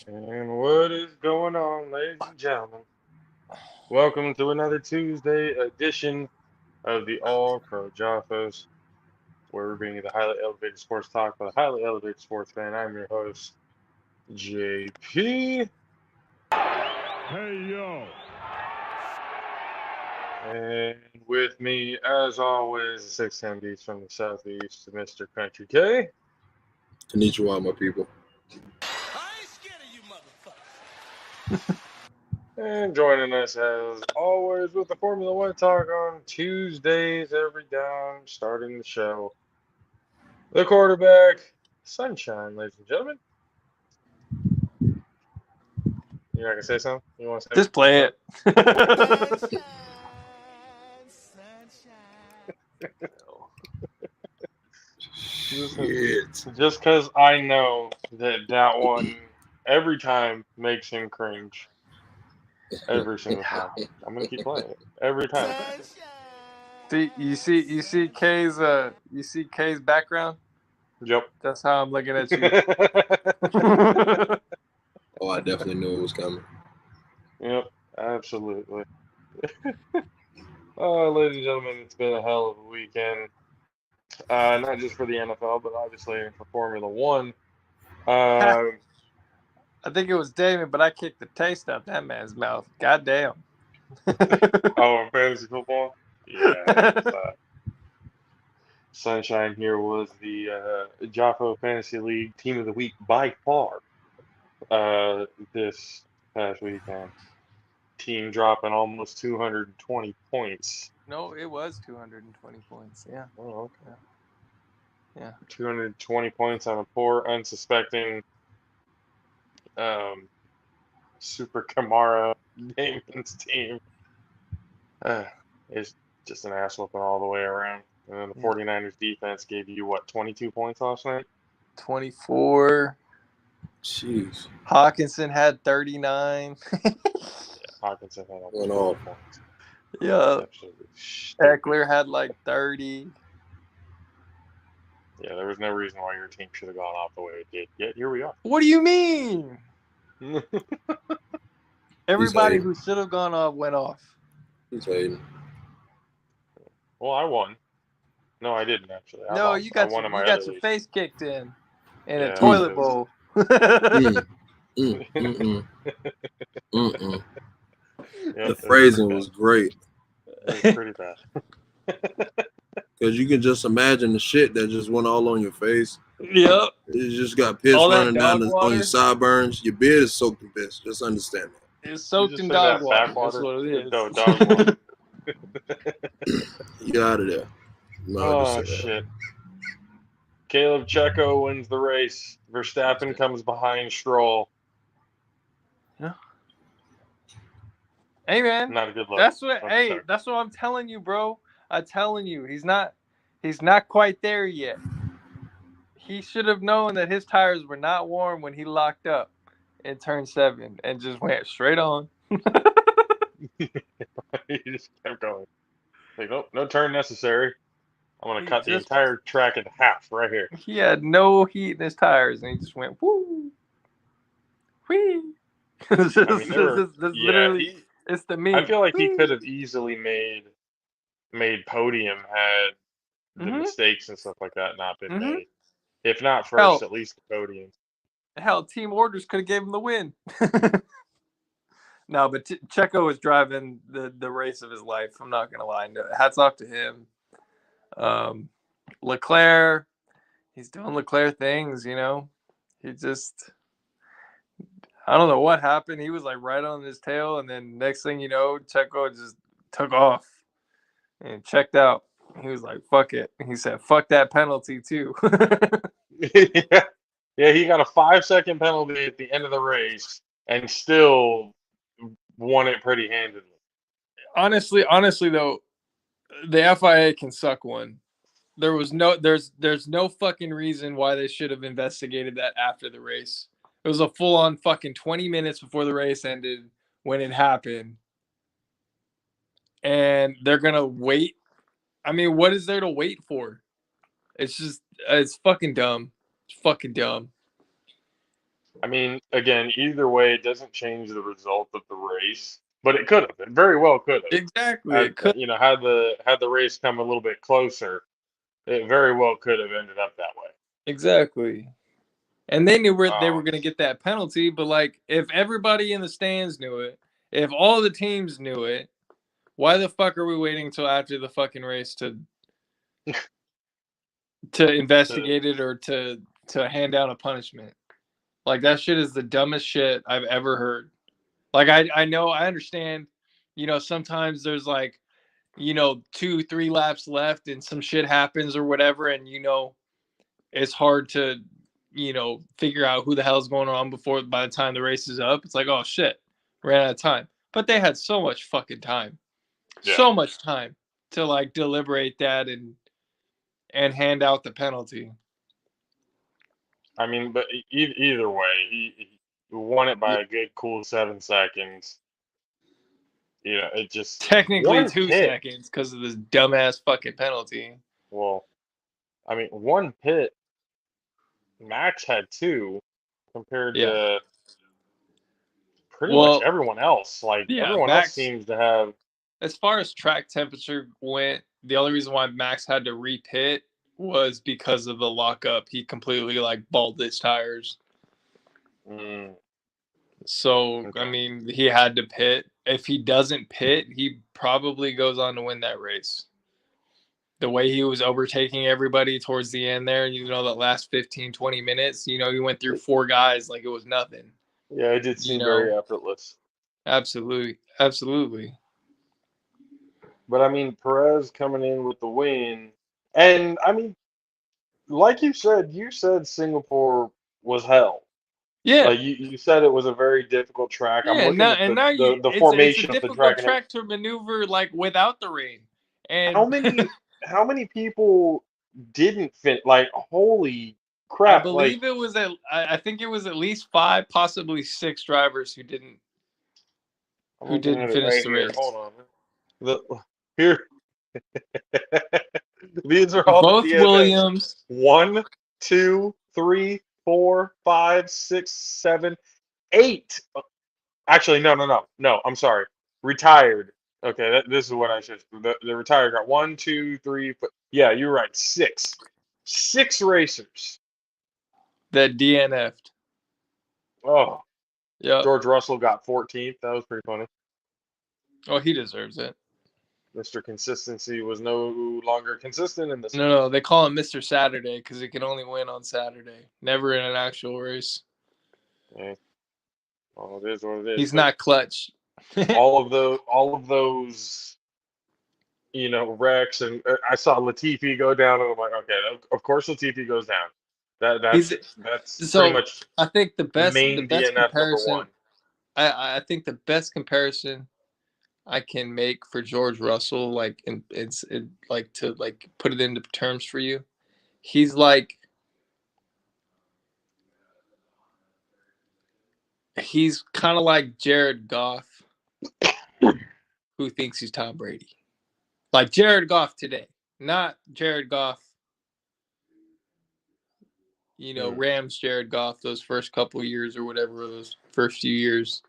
And what is going on, ladies and gentlemen? Welcome to another Tuesday edition of the All Pro JAFFOs, where we're bringing you the highly elevated sports talk by the highly elevated sports fan. I'm your host, JP. Hey, yo. And with me, as always, the 6 MDs from the Southeast, Mr. Country K. Konnichiwa, my people. I ain't scared of you, motherfucker. And joining us, as always, with the Formula One talk on Tuesdays every down, starting the show. The quarterback, Sunshine, ladies and gentlemen. You're not gonna say something? You want to say? Just play it. Sunshine, sunshine. Shit. Just because I know that one every time makes him cringe. Every single time. I'm gonna keep playing it every time. See, you see K's background. Yep. That's how I'm looking at you. Oh, I definitely knew it was coming. Yep. Absolutely. Ladies and gentlemen, it's been a hell of a weekend. Not just for the NFL, but obviously for Formula One. I think it was Damon, but I kicked the taste out that man's mouth. God damn. Oh, fantasy football? Yeah. Sunshine here was the JAFFO Fantasy League Team of the Week by far this past weekend. Team dropping almost 220 points. No, it was 220 points. Yeah. Oh, okay. Yeah. 220 points on a poor, unsuspecting Super Kamara Damon's team. It's just an ass whooping all the way around. And then the 49ers defense gave you, what, 22 points last night? 24. Jeez. Hawkinson had 39. Yeah, Hawkinson had Went 12 off. points. Yeah. Absolutely stupid. Eckler had like 30. Yeah, there was no reason why your team should have gone off the way it did. Yet here we are. What do you mean? Everybody hating. who should have gone off went off. He's hating. Well, I won. No, I didn't actually. No, lost. you got I won your, in my you got other your league. face kicked in Yeah, a toilet it bowl. Yep, The phrasing was great. It was pretty bad. Because you can just imagine the shit that just went all on your face. Yep. You just got piss All that running down dog on water. your sideburns. Your beard is soaked in piss. Just understand that. It's soaked just in say dog that water. back That's water? what it is. No, dog water. Get out of there. No, Oh, shit. Caleb Checo wins the race. Verstappen comes behind Stroll. Yeah. Hey, man. Not a good look. That's what I'm telling you, bro. I'm telling you, he's not quite there yet. He should have known that his tires were not warm when he locked up in turn 7 and just went straight on. He just kept going. Like, nope, no turn necessary. I'm going to cut the just- entire track in half right here. He had no heat in his tires, and he just went woo, whee. Literally, it's the meme. I feel like he could have easily made podium had the mistakes and stuff like that not been made. If not first, at least the podium. Hell, team orders could have gave him the win. No, but Checo is driving the race of his life. I'm not gonna lie. Hats off to him. Leclerc, he's doing Leclerc things. You know, he just. I don't know what happened. He was like right on his tail, and then next thing you know, Checo just took off and checked out. He was like, "Fuck it." He said, "Fuck that penalty too." Yeah, he got a 5-second penalty at the end of the race and still won it pretty handedly. Honestly though, the FIA can suck one. There's no fucking reason why they should have investigated that after the race. It was a full-on fucking 20 minutes before the race ended when it happened. And they're going to wait. I mean, what is there to wait for? It's fucking dumb. It's fucking dumb. I mean, again, either way, it doesn't change the result of the race, but it could have. It very well could have. Exactly. It could Had the race come a little bit closer, it very well could have ended up that way. exactly. And they knew where they were Um, going to get that penalty, but like if everybody in the stands knew it, if all the teams knew it, why the fuck are we waiting until after the fucking race to the, investigate it or to hand down a punishment? Like that shit is the dumbest shit I've ever heard. Like I know I understand, sometimes there's like, 2-3 laps left and some shit happens or whatever, and it's hard to, figure out who the hell's going on before by the time the race is up. It's like, oh shit, ran out of time. But they had so much fucking time. yeah. So much time to like deliberate that and hand out the penalty. I mean, but either way, he won it by a good cool 7 seconds. It just Technically one 2 pit. seconds because of this dumbass fucking penalty. Well, I mean, one pit. Max had two compared Yeah. to pretty much Well, everyone else. Like yeah, everyone else Max, seems to have. as far as track temperature went, the only reason why Max had to repit was because of the lockup. He completely like balled his tires. Mm, So, I okay. mean, he had to pit. If he doesn't pit, he probably goes on to win that race. The way he was overtaking everybody towards the end there, that last 15, 20 minutes, he went through 4 guys like it was nothing. Yeah, it did You seem very know, effortless. absolutely. Absolutely. But I mean, Perez coming in with the win, and I mean, like you said Singapore was hell. Yeah. Like you said it was a very difficult track. I'm Yeah, looking now at and now the it's a formation of the difficult track, and track to maneuver like without the rain. how And many how many people didn't fit? Like holy I crap! Like believe I think it was at least 5, possibly 6 drivers I'm who looking didn't at it finish right the here. race. Hold on. The here these are all the Both DNFs. Williams. 1, 2, 3, 4, 5, 6, 7, 8. Actually, no. I'm sorry. Retired. Okay, this is what I should. The retired got 1, 2, 3. Yeah, you're right. Six racers. That DNF'd. Oh, Yep. George Russell got 14th. That was pretty funny. Oh, he deserves it. Mr. Consistency was no longer consistent in this No, race. they call him Mr. Saturday because he can only win on Saturday, never in an actual race. Yeah, well, it is what it is. He's But not clutch. all of those, wrecks, and I saw Latifi go down, and I'm like, okay, of course Latifi goes down. He's That's pretty so. much I think the main best DNF number comparison. one. I think the best comparison I can make for George Russell, like, and like to like put it into terms for you. He's like he's kind of like Jared Goff, who thinks he's Tom Brady. Like Jared Goff today, not Jared Goff. Hmm. Rams Jared Goff those first couple years or whatever those first few years.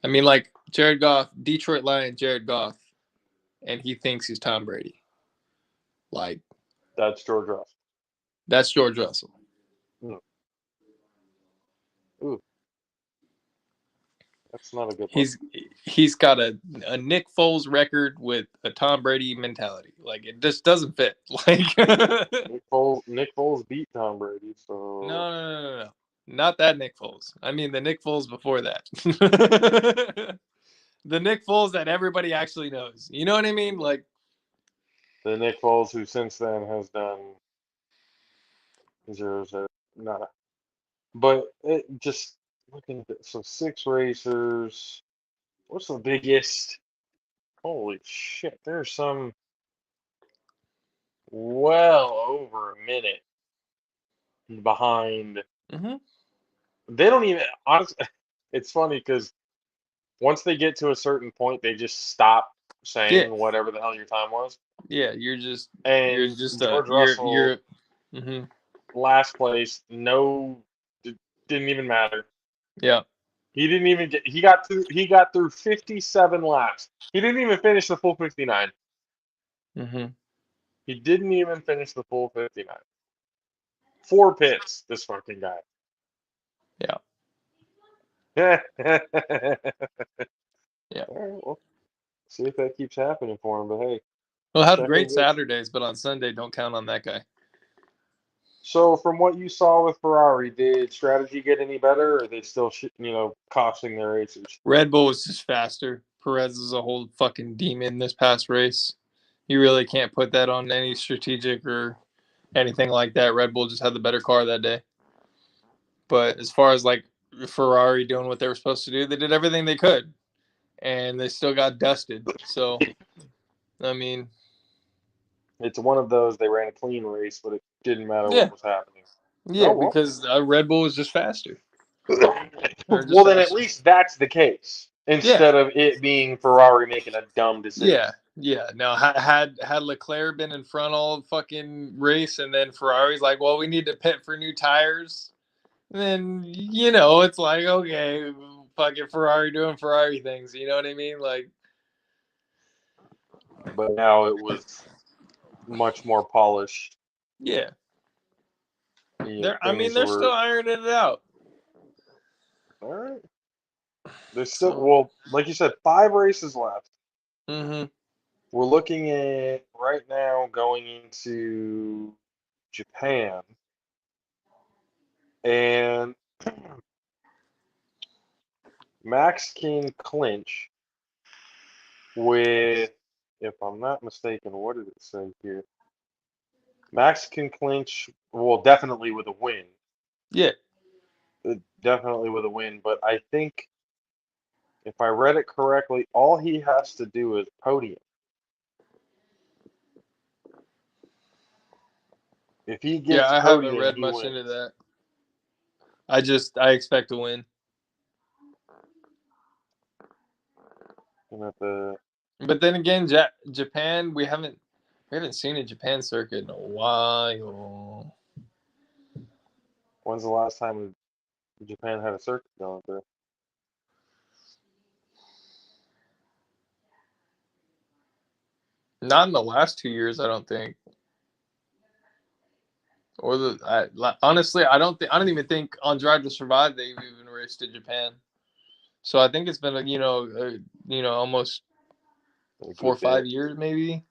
I mean, like Jared Goff, Detroit Lions Jared Goff, and he thinks he's Tom Brady. Like That's George Russell. that's George Russell. Hmm. Ooh, that's not a good look. He's got a Nick Foles record with a Tom Brady mentality. Like it just doesn't fit. Like Nick Foles beat Tom Brady, so no. Not that Nick Foles. I mean the Nick Foles before that. The Nick Foles that everybody actually knows. You know what I mean? Like the Nick Foles who since then has done 0-0, nada. But it just looking at this, so 6 racers. What's the biggest? Holy shit! There's some well over a minute behind. mm-hmm. They don't even honestly. It's funny because once they get to a certain point, they just stop Yeah. saying whatever the hell your time was. Yeah, you're And just George you're Russell, mm-hmm. last place, no, didn't even matter. Yeah. He didn't even get. He got through 57 laps. He didn't even finish the full 59. Mm-hmm. He didn't even finish the full 59. 4 pits. This fucking guy. Yeah. Yeah. Yeah. All right, well, see if that keeps happening for him. But hey, Well, had Checo great gets. Saturdays, but on Sunday, don't count on that guy. So, from what you saw with Ferrari, did strategy get any better, or are they still, costing their racers? Red Bull was just faster. Perez is a whole fucking demon this past race. You really can't put that on any strategic or anything like that. Red Bull just had the better car that day. But as far as like Ferrari doing what they were supposed to do, they did everything they could, and they still got dusted. So, I mean, It's one of those. They ran a clean race, but it didn't matter yeah, what was happening. yeah, Oh well. because Red Bull was just faster. Or just Well, then at faster. least that's the case Yeah, instead of it being Ferrari making a dumb decision. yeah. No, had Leclerc been in front all fucking race, and then Ferrari's like, well, we need to pit for new tires. Then it's like, okay, fucking Ferrari doing Ferrari things. You know what I mean? Like, But now it was much more polished. yeah, Things they're still were ironing it out. all right. There's still, So, well, like you said, 5 races left. mm-hmm. We're looking at right now going into Japan, and Max can clinch with, if I'm not mistaken, what did it say here? Max can clinch, well, definitely with a win. Yeah, Definitely with a win, but I think if I read it correctly, all he has to do is podium. If he yeah. gets I haven't podium, read he much into wins. that. I expect to win. And at the But then again, Japan, we haven't seen a Japan circuit in a while. when's the last time Japan had a circuit going through? Not in the last 2 years, I don't think. Honestly, I don't even think on Drive to Survive they've even raced to Japan. So I think it's been almost A 4 or good 5 bit. years, maybe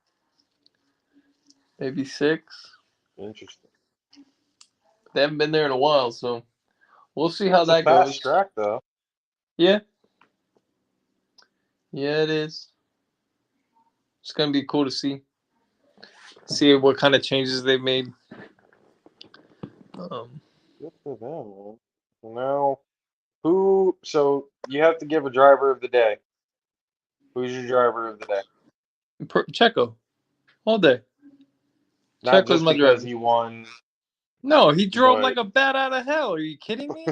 6. Interesting. They haven't been there in a while, so we'll see how It's a that fast goes. track, though. Yeah, yeah, it is. It's gonna be cool to see what kind of changes they've made. Good for them, man. Now, who? So you have to give a driver of the day. Who's your driver of the day? Checo, all day. Not Checo's just my because driver. he won, No, he drove but like a bat out of hell. Are you kidding me?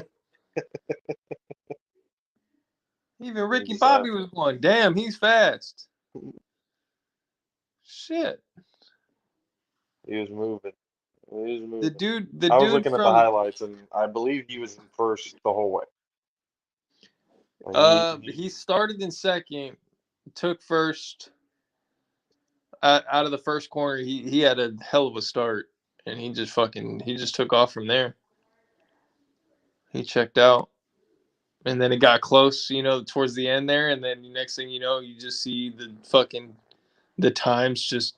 Even Ricky Bobby exactly. was going, damn, he's fast. Shit. He was moving. He was The moving. dude the I was dude looking at the from highlights, and I believe he was in first the whole way. Like he he started in second, took first out of the first corner. He had a hell of a start, and he just took off from there. He checked out. And then it got close, towards the end there, and then the next thing you know, you just see the times just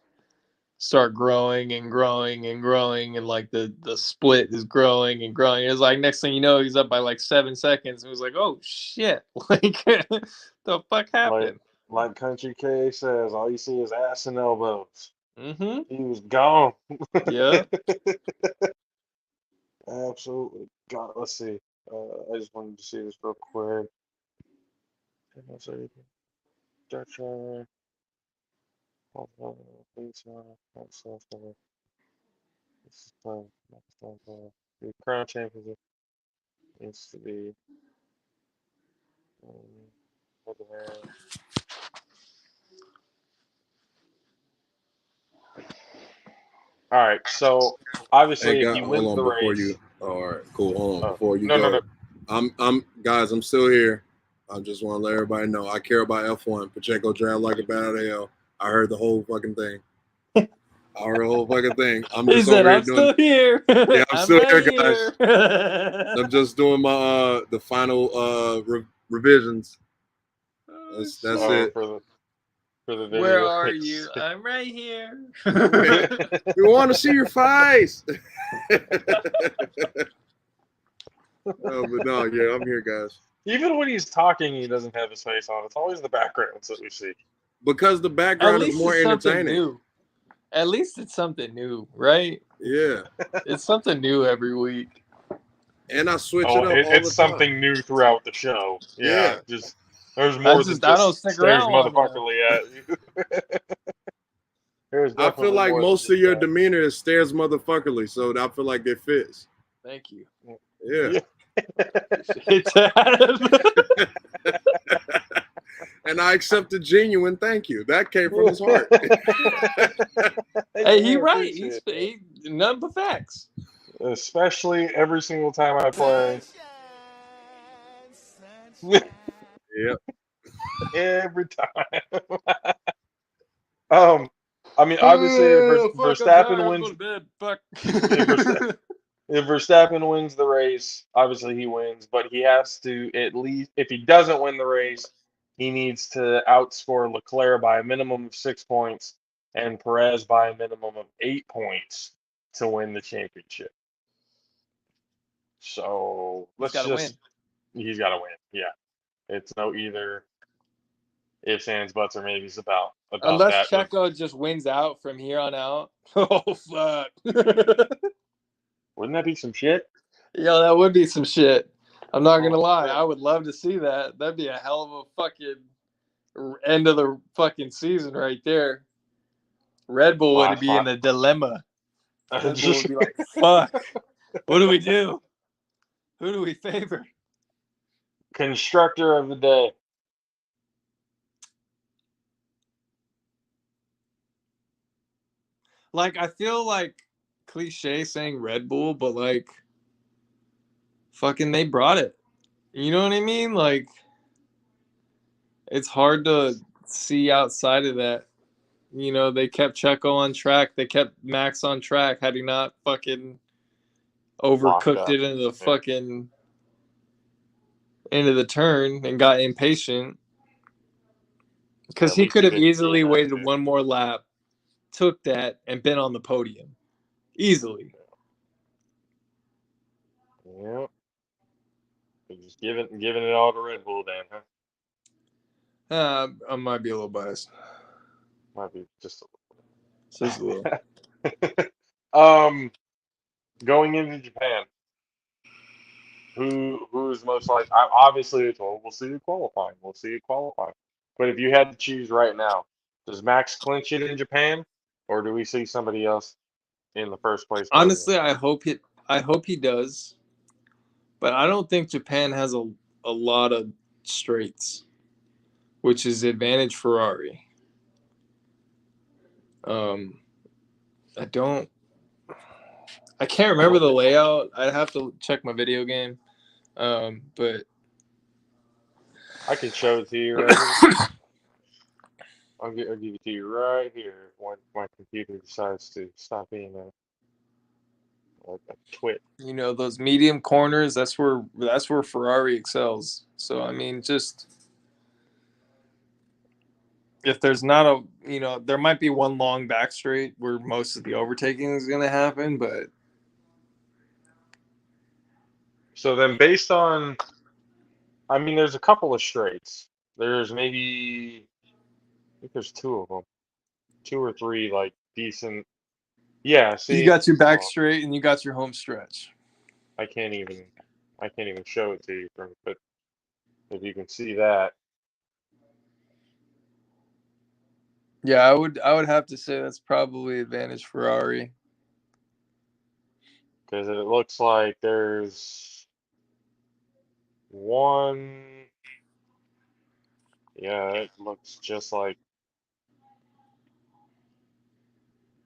start growing and growing and growing, and like the split is growing and growing. It's like next thing you know, he's up by like 7 seconds. It was like, oh shit, like the fuck like happened? like Country K says, all you see is ass and elbows. Mm-hmm. He was gone. Yeah. Absolutely. God, let's see. I just wanted to see this real quick. Gotcha. The crown championship needs to be for the man. All right, so Hey, obviously, if God, he hold wins on the before race, you. All right, cool. Hold on oh before you no, no, no, go. Guys, I'm still here. I just want to let everybody know I care about F1. Pacheco draft like a bat out of hell. I heard the whole fucking thing. I heard the whole fucking thing. I'm He just said, over here "I'm doing. still here. Yeah, I'm I'm still here, right guys. here." I'm just doing my the final revisions. That's Oh, it. for the Where video. are you? I'm right here. We want to see your face. Oh, but no, yeah, I'm here, guys. Even when he's talking, he doesn't have his face on. It's always the backgrounds that we see. Because the At background is least more it's something entertaining. new. At least it's something new, right? Yeah. It's something new every week. And I switch Oh, it up all it's the time. something new throughout the show. Yeah, Yeah. just there's more than I don't just stick stares around long enough. motherfuckerly at you. There's I feel definitely like more than most of just your that. demeanor is stares motherfuckerly, so I feel like it fits. Thank you. Yeah. And I accept a genuine thank you. That came from his heart. Hey, he Yeah, right. appreciate He none but facts. that. Especially every single time I play. Yep. Every time. I mean, obviously, if Fuck, I'm tired. Verstappen I'm wins, going to bed. Fuck. if Verstappen wins the race, obviously he wins. But he has to at least, if he doesn't win the race, he needs to outscore Leclerc by a minimum of 6 points and Perez by a minimum of 8 points to win the championship. So He's let's got to win. just, he's got to win. Yeah, it's no either ifs, ands, buts, or maybes about Unless that. Checo just wins out from here on out. Oh, fuck. Wouldn't that be some shit? Yo, that would be some shit. I'm not going to Oh, lie. shit. I would love to see that. That'd be a hell of a fucking end of the fucking season right there. Red Bull would be in a dilemma. Red Bull would be like, fuck. What do we do? Who do we favor? Constructor of the day. Like, I feel like cliche saying Red Bull, but like, fucking, they brought it. You know what I mean? Like, it's hard to see outside of that. You know, they kept Checo on track. They kept Max on track. Had he not fucking overcooked it into the fucking into the turn and got impatient, because he could have easily waited one more lap, took that, and been on the podium easily. Yeah. Just giving it all to Red Bull then, huh? I might be a little biased. Might be just Just a little. Going into Japan, who's most like? Obviously, it's we'll see it qualifying. We'll see it qualifying. But if you had to choose right now, does Max clinch it in Japan, or do we see somebody else in the first place? Honestly, I hope he does, but I don't think Japan has a lot of straights, which is advantage Ferrari. I can't remember the layout. I'd have to check my video game. But I can show it to you right here. I'll give it to you right here when my computer decides to stop being a twit. you know, those medium corners, that's where Ferrari excels. So I mean, just if there's not a, you know, there might be one long back straight where most of the overtaking is going to happen, but So then, based on, I mean, there's a couple of straights. There's maybe, I think there's two of them, two or three like decent. Yeah, you see, got your back straight and you got your home stretch. I can't even show it to you but if you can see that, Yeah, I would have to say that's probably advantage Ferrari. because it looks like there's one. Yeah, it looks just like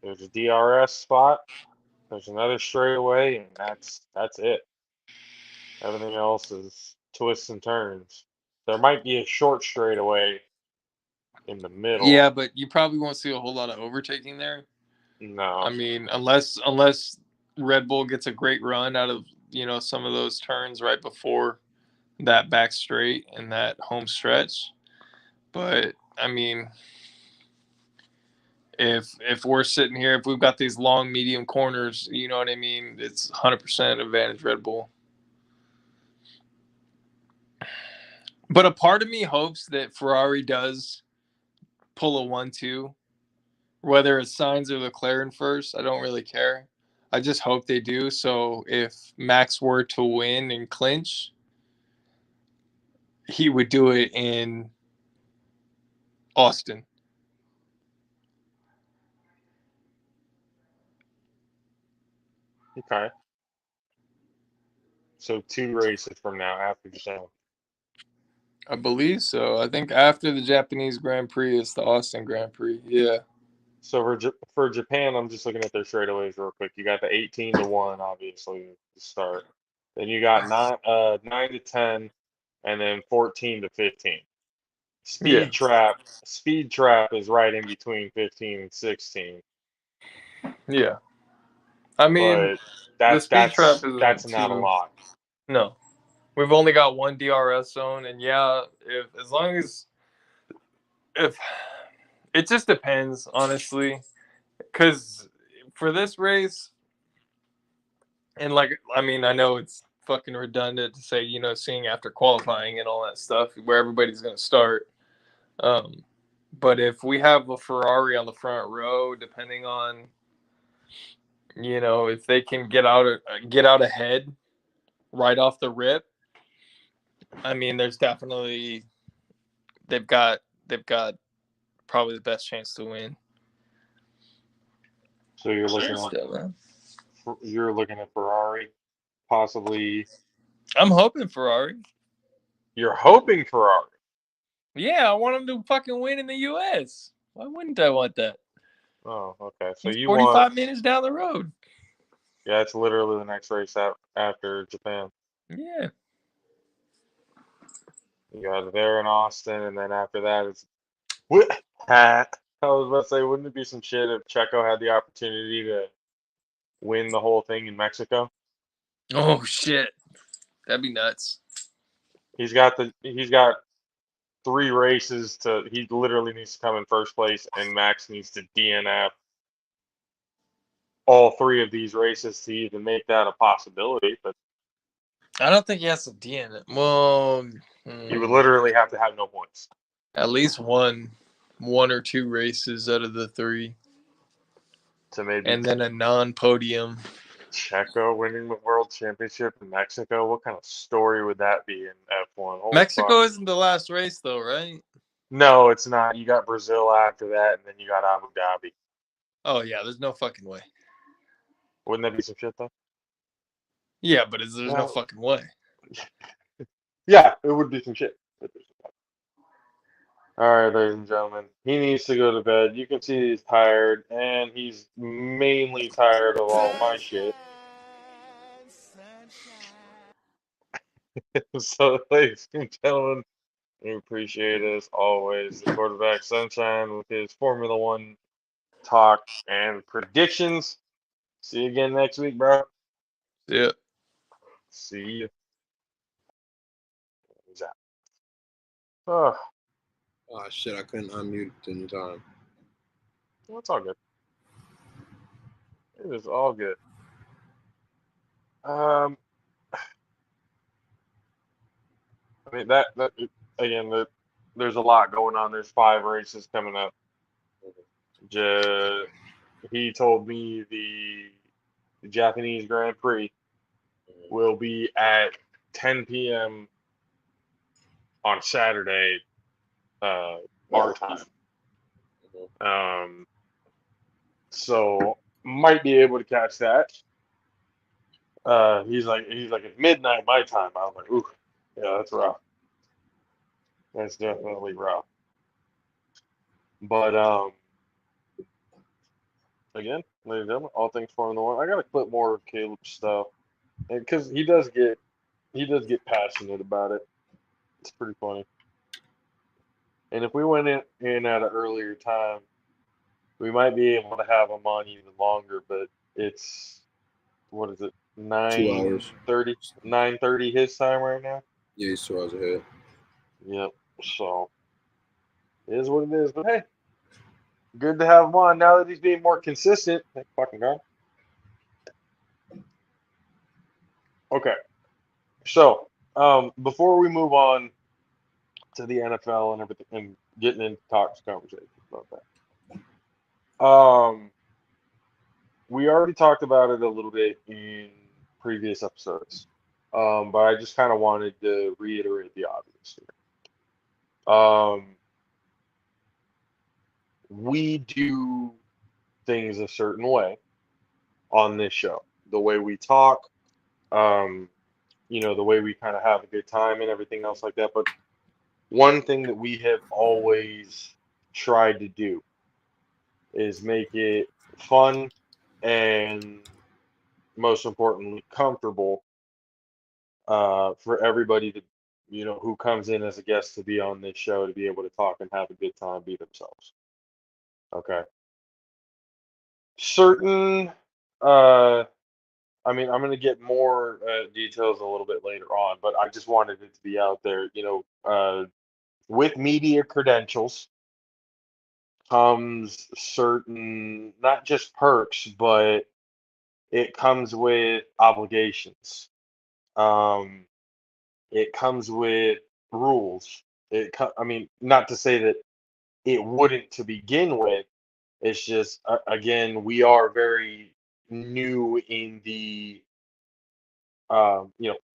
there's a DRS spot. There's another straightaway, and that's it. Everything else is twists and turns. There might be a short straightaway in the Yeah, middle. but you probably won't see a whole lot of overtaking there. I No. mean, unless Red Bull gets a great run out of some of those turns right before that back straight and that home stretch. But I mean, if we're sitting here, if we've got these long medium corners, you know what I mean, it's 100% advantage Red Bull. But a part of me hopes that Ferrari does pull a 1-2, whether it's Sainz or Leclerc in first. I don't really care. I just hope they do. So if Max were to win and clinch, he would do it in Austin. Okay. So 2 races from now after Japan. I believe so. I think after the Japanese Grand Prix, it's the Austin Grand Prix. Yeah. So for Japan, I'm just looking at their straightaways real quick. You got the 18-1, obviously, to start. Then you got 9-10, and then 14-15. Yeah. Speed trap is right in between 15 and 16. Yeah. I mean, But the speed trap isn't that's not a too. lot. No. We've only got one DRS zone, and yeah, if it just depends, honestly, because for this race, and like, I mean, I know it's fucking redundant to say, seeing after qualifying and all that stuff where everybody's going to start. Um, but if we have a Ferrari on the front row, depending on, if they can get out ahead right off the rip, I mean, there's definitely they've got probably the best chance to win. So you're looking at Ferrari, possibly. I'm hoping Ferrari. You're hoping Ferrari. Yeah, I want him to fucking win in the U.S. Why wouldn't I want that? Oh, okay. So He's you want 45 minutes down the road. Yeah, it's literally the next race after Japan. Yeah. You got it there in Austin, and then after that, it's. I was about to say, wouldn't it be some shit if Checo had the opportunity to win the whole thing in Mexico? Oh shit, that'd be nuts. He's got 3 races to. He literally needs to come in first place, and Max needs to DNF all 3 of these races to even make that a possibility. But I don't think he has to DN it. Well, he would literally have to have no points. at least one or two races out of the 3, To maybe and then a non-podium. Checo winning the world championship in Mexico. What kind of story would that be in F1? Holy Mexico fuck. isn't the last race, though, right? No, it's not. You got Brazil after that, and then you got Abu Dhabi. Oh yeah, there's no fucking way. Wouldn't that be some shit though? Yeah, but there's no fucking way. Yeah, it would be some shit. All right, ladies and gentlemen, he needs to go to bed. You can see he's tired, and he's mainly tired of all my shit. So, ladies and gentlemen, we appreciate it as always. The quarterback Sunshine with his Formula One talk and predictions. See you again next week, bro. Yeah. See you. Oh, Oh shit, I couldn't unmute in time. it's all good. It is all good. I mean that again. There's a lot going on. There's 5 races coming up. He told me the Japanese Grand Prix will be at 10 p.m. on Saturday, our time. So might be able to catch that. He's like it's midnight my time. I was like, ooh, yeah, that's rough. That's definitely rough. But again, ladies and gentlemen, all things Formula One. I gotta clip more of Caleb's stuff, because he does get He does get passionate about it. It's pretty funny. And if we went in at an earlier time, we might be able to have him on even longer. But it's what is it? 2 hours. 9:30. 9:30 his time right now. Yeah, he's 2 hours ahead. Yep. So it is what it is. But hey, good to have him on now that he's being more consistent. Thank fucking God. Okay. So before we move on to the NFL and everything and getting into talks conversations about that. We already talked about it a little bit in previous episodes. But I just kind of wanted to reiterate the obvious here. We do things a certain way on this show. The way we talk, um, the way we kind of have a good time and everything else like that. But one thing that we have always tried to do is make it fun and most importantly comfortable for everybody to who comes in as a guest to be on this show to be able to talk and have a good time, be themselves. Okay. Certain uh I mean, I'm going to get more details a little bit later on, but I just wanted it to be out there. With media credentials comes certain, not just perks, but it comes with obligations. Um, it comes with rules. I mean, not to say that it wouldn't to begin with. It's just, again, we are very new in the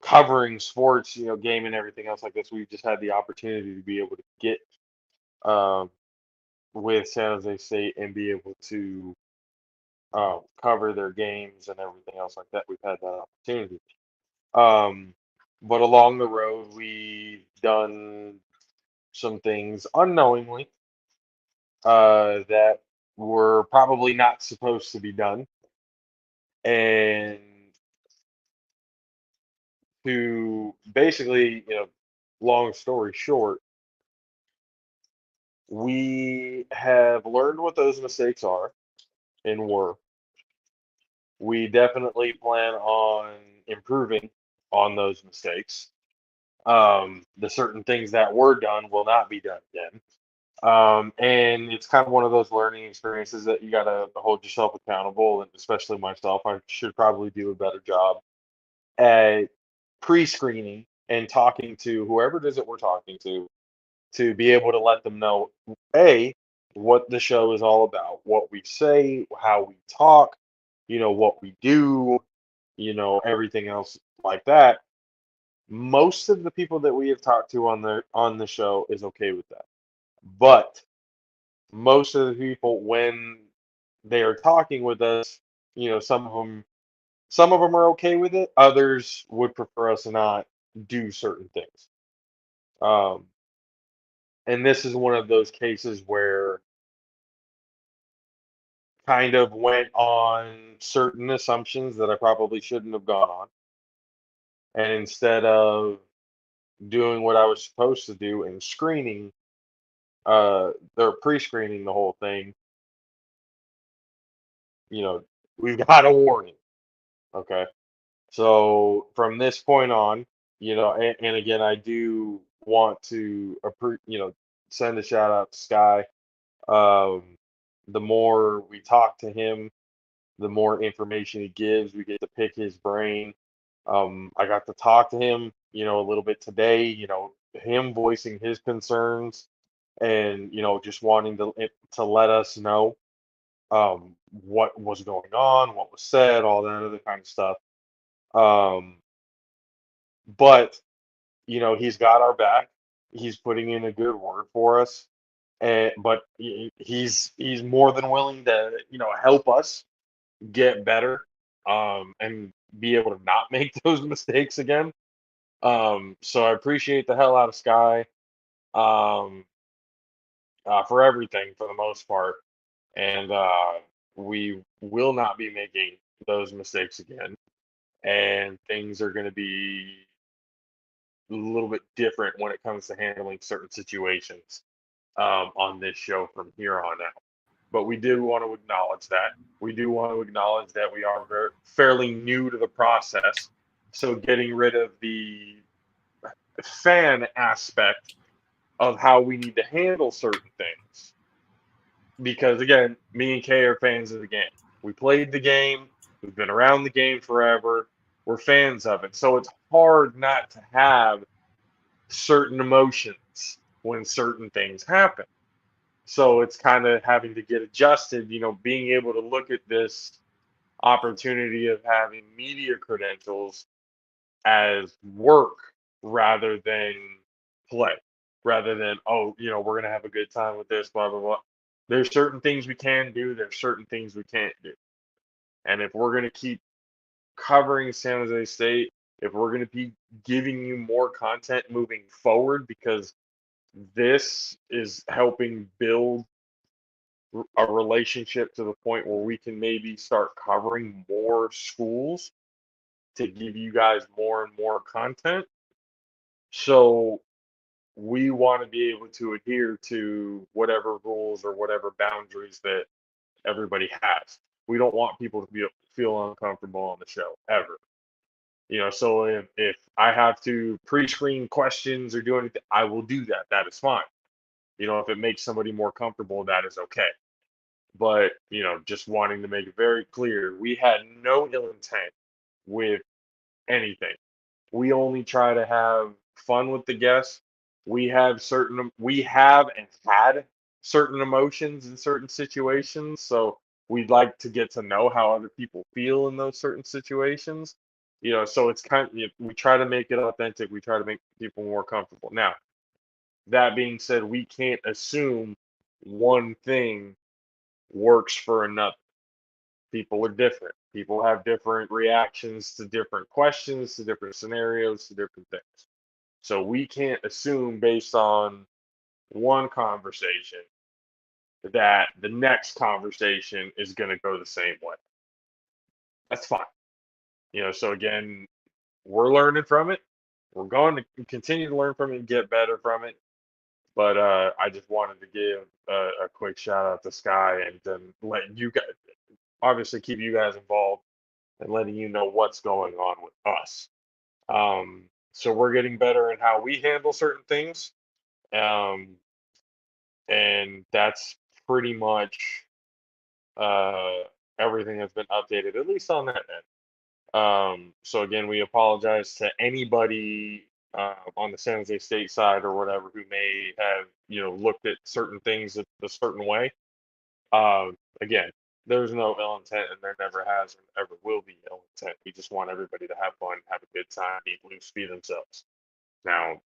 covering sports, game and everything else like this. We've just had the opportunity to be able to get um, with San Jose State and be able to cover their games and everything else like that. We've had that opportunity. Um, but along the road, we've done some things unknowingly that were probably not supposed to be done. And to basically, long story short, we have learned what those mistakes are and were. We definitely plan on improving on those mistakes. The certain things that were done will not be done again. And it's kind of one of those learning experiences that you got to hold yourself accountable, and especially myself. I should probably do a better job at pre-screening and talking to whoever it is that we're talking to be able to let them know, A, what the show is all about, what we say, how we talk, what we do, everything else like that. Most of the people that we have talked to on the show is okay with that. But most of the people when they are talking with us, some of them are okay with it. Others would prefer us not do certain things. Um, and this is one of those cases where kind of went on certain assumptions that I probably shouldn't have gone on. And instead of doing what I was supposed to do and screening, or pre-screening the whole thing, you know, we've got a warning. Okay. So from this point on, and again, I do want to, send a shout out to Sky. Um, the more we talk to him, the more information he gives. We get to pick his brain. I got to talk to him, a little bit today, him voicing his concerns and, just wanting to let us know what was going on, what was said, all that other kind of stuff. Um, but, he's got our back. He's putting in a good word for us. And but he's more than willing to, help us get better and be able to not make those mistakes again. So I appreciate the hell out of Sky um, for everything for the most part, and we will not be making those mistakes again. And things are going to be little bit different when it comes to handling certain situations on this show from here on out. But we do want to acknowledge that. We do want to acknowledge that we are fairly new to the process. So getting rid of the fan aspect of how we need to handle certain things. Because again, me and Kay are fans of the game. We played the game, we've been around the game forever, we're fans of it. So it's hard not to have certain emotions when certain things happen. So it's kind of having to get adjusted, being able to look at this opportunity of having media credentials as work rather than play, rather than, oh, we're going to have a good time with this, blah, blah, blah. There's certain things we can do, there's certain things we can't do. And if we're going to keep covering San Jose State, if we're going to be giving you more content moving forward, because this is helping build a relationship to the point where we can maybe start covering more schools to give you guys more and more content. So we want to be able to adhere to whatever rules or whatever boundaries that everybody has. We don't want people to feel uncomfortable on the show ever. So if I have to pre-screen questions or do anything, I will do that. That is fine. If it makes somebody more comfortable, that is okay. But, just wanting to make it very clear, we had no ill intent with anything. We only try to have fun with the guests. We have and had certain emotions in certain situations. So we'd like to get to know how other people feel in those certain situations. So it's we try to make it authentic. We try to make people more comfortable. Now, that being said, we can't assume one thing works for another. People are different. People have different reactions to different questions, to different scenarios, to different things. So we can't assume based on one conversation that the next conversation is going to go the same way. That's fine. So again, we're learning from it. We're going to continue to learn from it and get better from it. But I just wanted to give a quick shout out to Sky and then let you guys, obviously keep you guys involved and letting you know what's going on with us. So we're getting better in how we handle certain things. And that's pretty much uh, everything that's been updated, at least on that end. So again, we apologize to anybody on the San Jose State side or whatever who may have, looked at certain things a certain way. Again, there's no ill intent, and there never has and ever will be ill intent. We just want everybody to have fun, have a good time, be loose, be themselves. Now,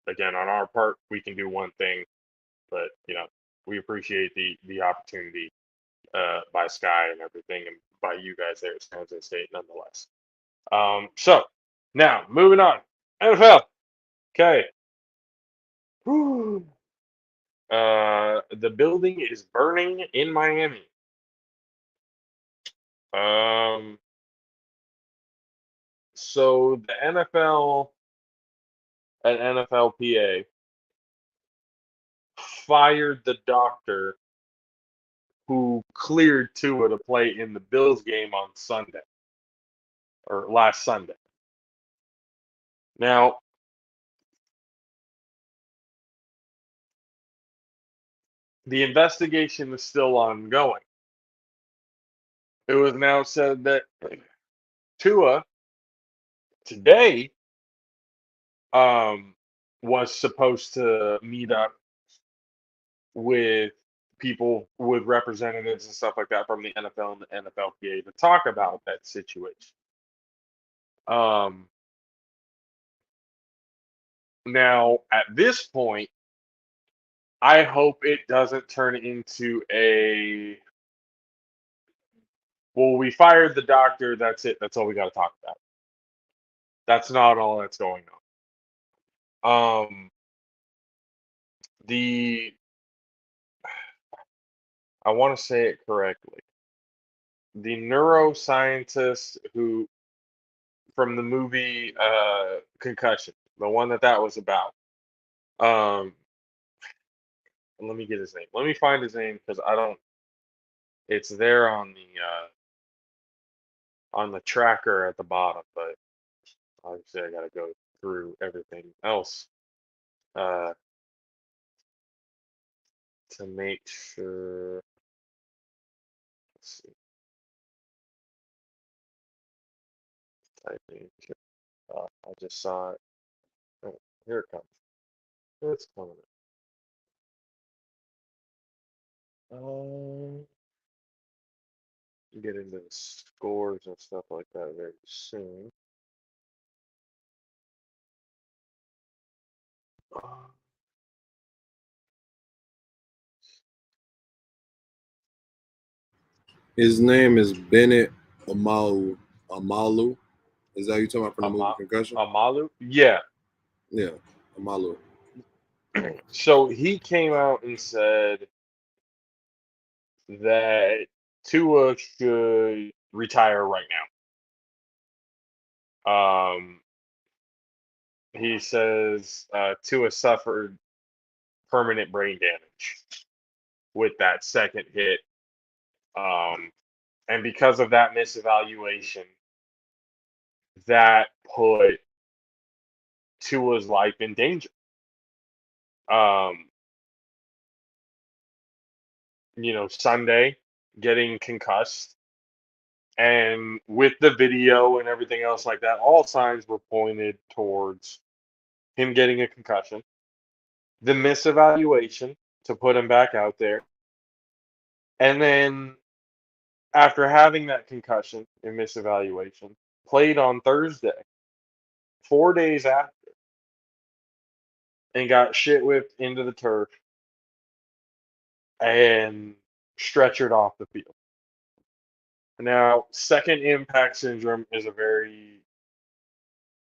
again, on our part, we can do one thing, but we appreciate the opportunity by Sky and everything, and by you guys there at San Jose State, nonetheless. So now moving on, NFL. Okay. The building is burning in Miami. So the NFL and NFLPA fired the doctor who cleared Tua to play in the Bills game on Sunday or last Sunday. Now, the investigation is still ongoing. It was now said that Tua today was supposed to meet up with people, with representatives and stuff like that from the NFL and the NFLPA to talk about that situation. Now, at this point, I hope it doesn't turn into well, we fired the doctor, that's it, that's all we got to talk about. That's not all that's going on. I want to say it correctly. The neuroscientist who from the movie Concussion, the one that was about. Um, let me get his name. Let me find his name because I don't. It's there on the tracker at the bottom, but obviously I gotta go through everything else uh, to make sure. Let's see. Typing. I just saw it. Oh, here it comes. It's coming. Get into the scores and stuff like that very soon. Uh, His name is Bennett Amalu. Amalu. Is that you talking about from the movie Concussion? Amalu? Yeah. Yeah, Amalu. So he came out and said that Tua should retire right now. He says Tua suffered permanent brain damage with that second hit. And because of that misevaluation, that put Tua's life in danger. Um, Sunday getting concussed, and with the video and everything else like that, all signs were pointed towards him getting a concussion. The misevaluation to put him back out there, and then after having that concussion and misevaluation, played on Thursday, 4 days after, and got shit whipped into the turf and stretchered off the field. Now, second impact syndrome is a very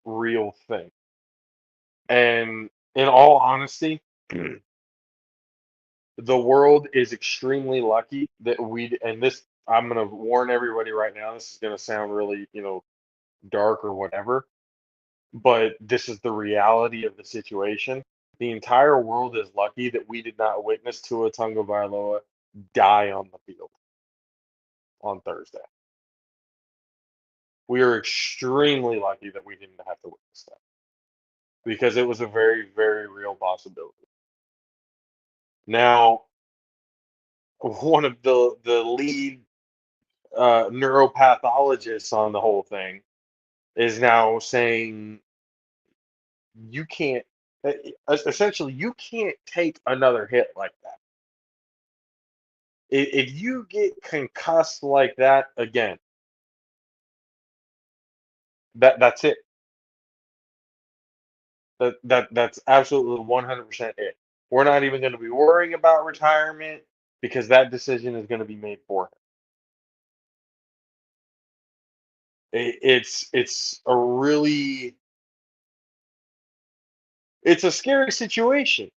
real thing. And in all honesty, the world is extremely lucky that and this, I'm going to warn everybody right now, this is going to sound really, dark or whatever, but this is the reality of the situation. The entire world is lucky that we did not witness Tua Tagovailoa die on the field on Thursday. We are extremely lucky that we didn't have to witness that because it was a very, very real possibility. Now, one of the lead neuropathologists on the whole thing is now saying you can't, essentially, you can't take another hit like that. If you get concussed like that again, that's it. That's absolutely 100% it. We're not even going to be worrying about retirement because that decision is going to be made for him. It's a really it's a scary situation.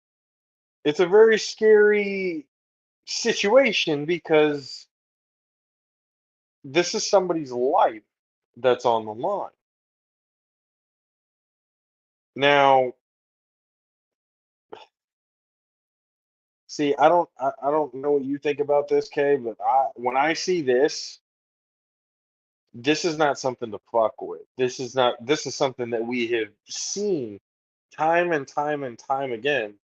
It's a very scary situation because this is somebody's life that's on the line. Now, see, I don't know what you think about this, Kay, but when I see this is not something to fuck with. This is something that we have seen time and time and time again,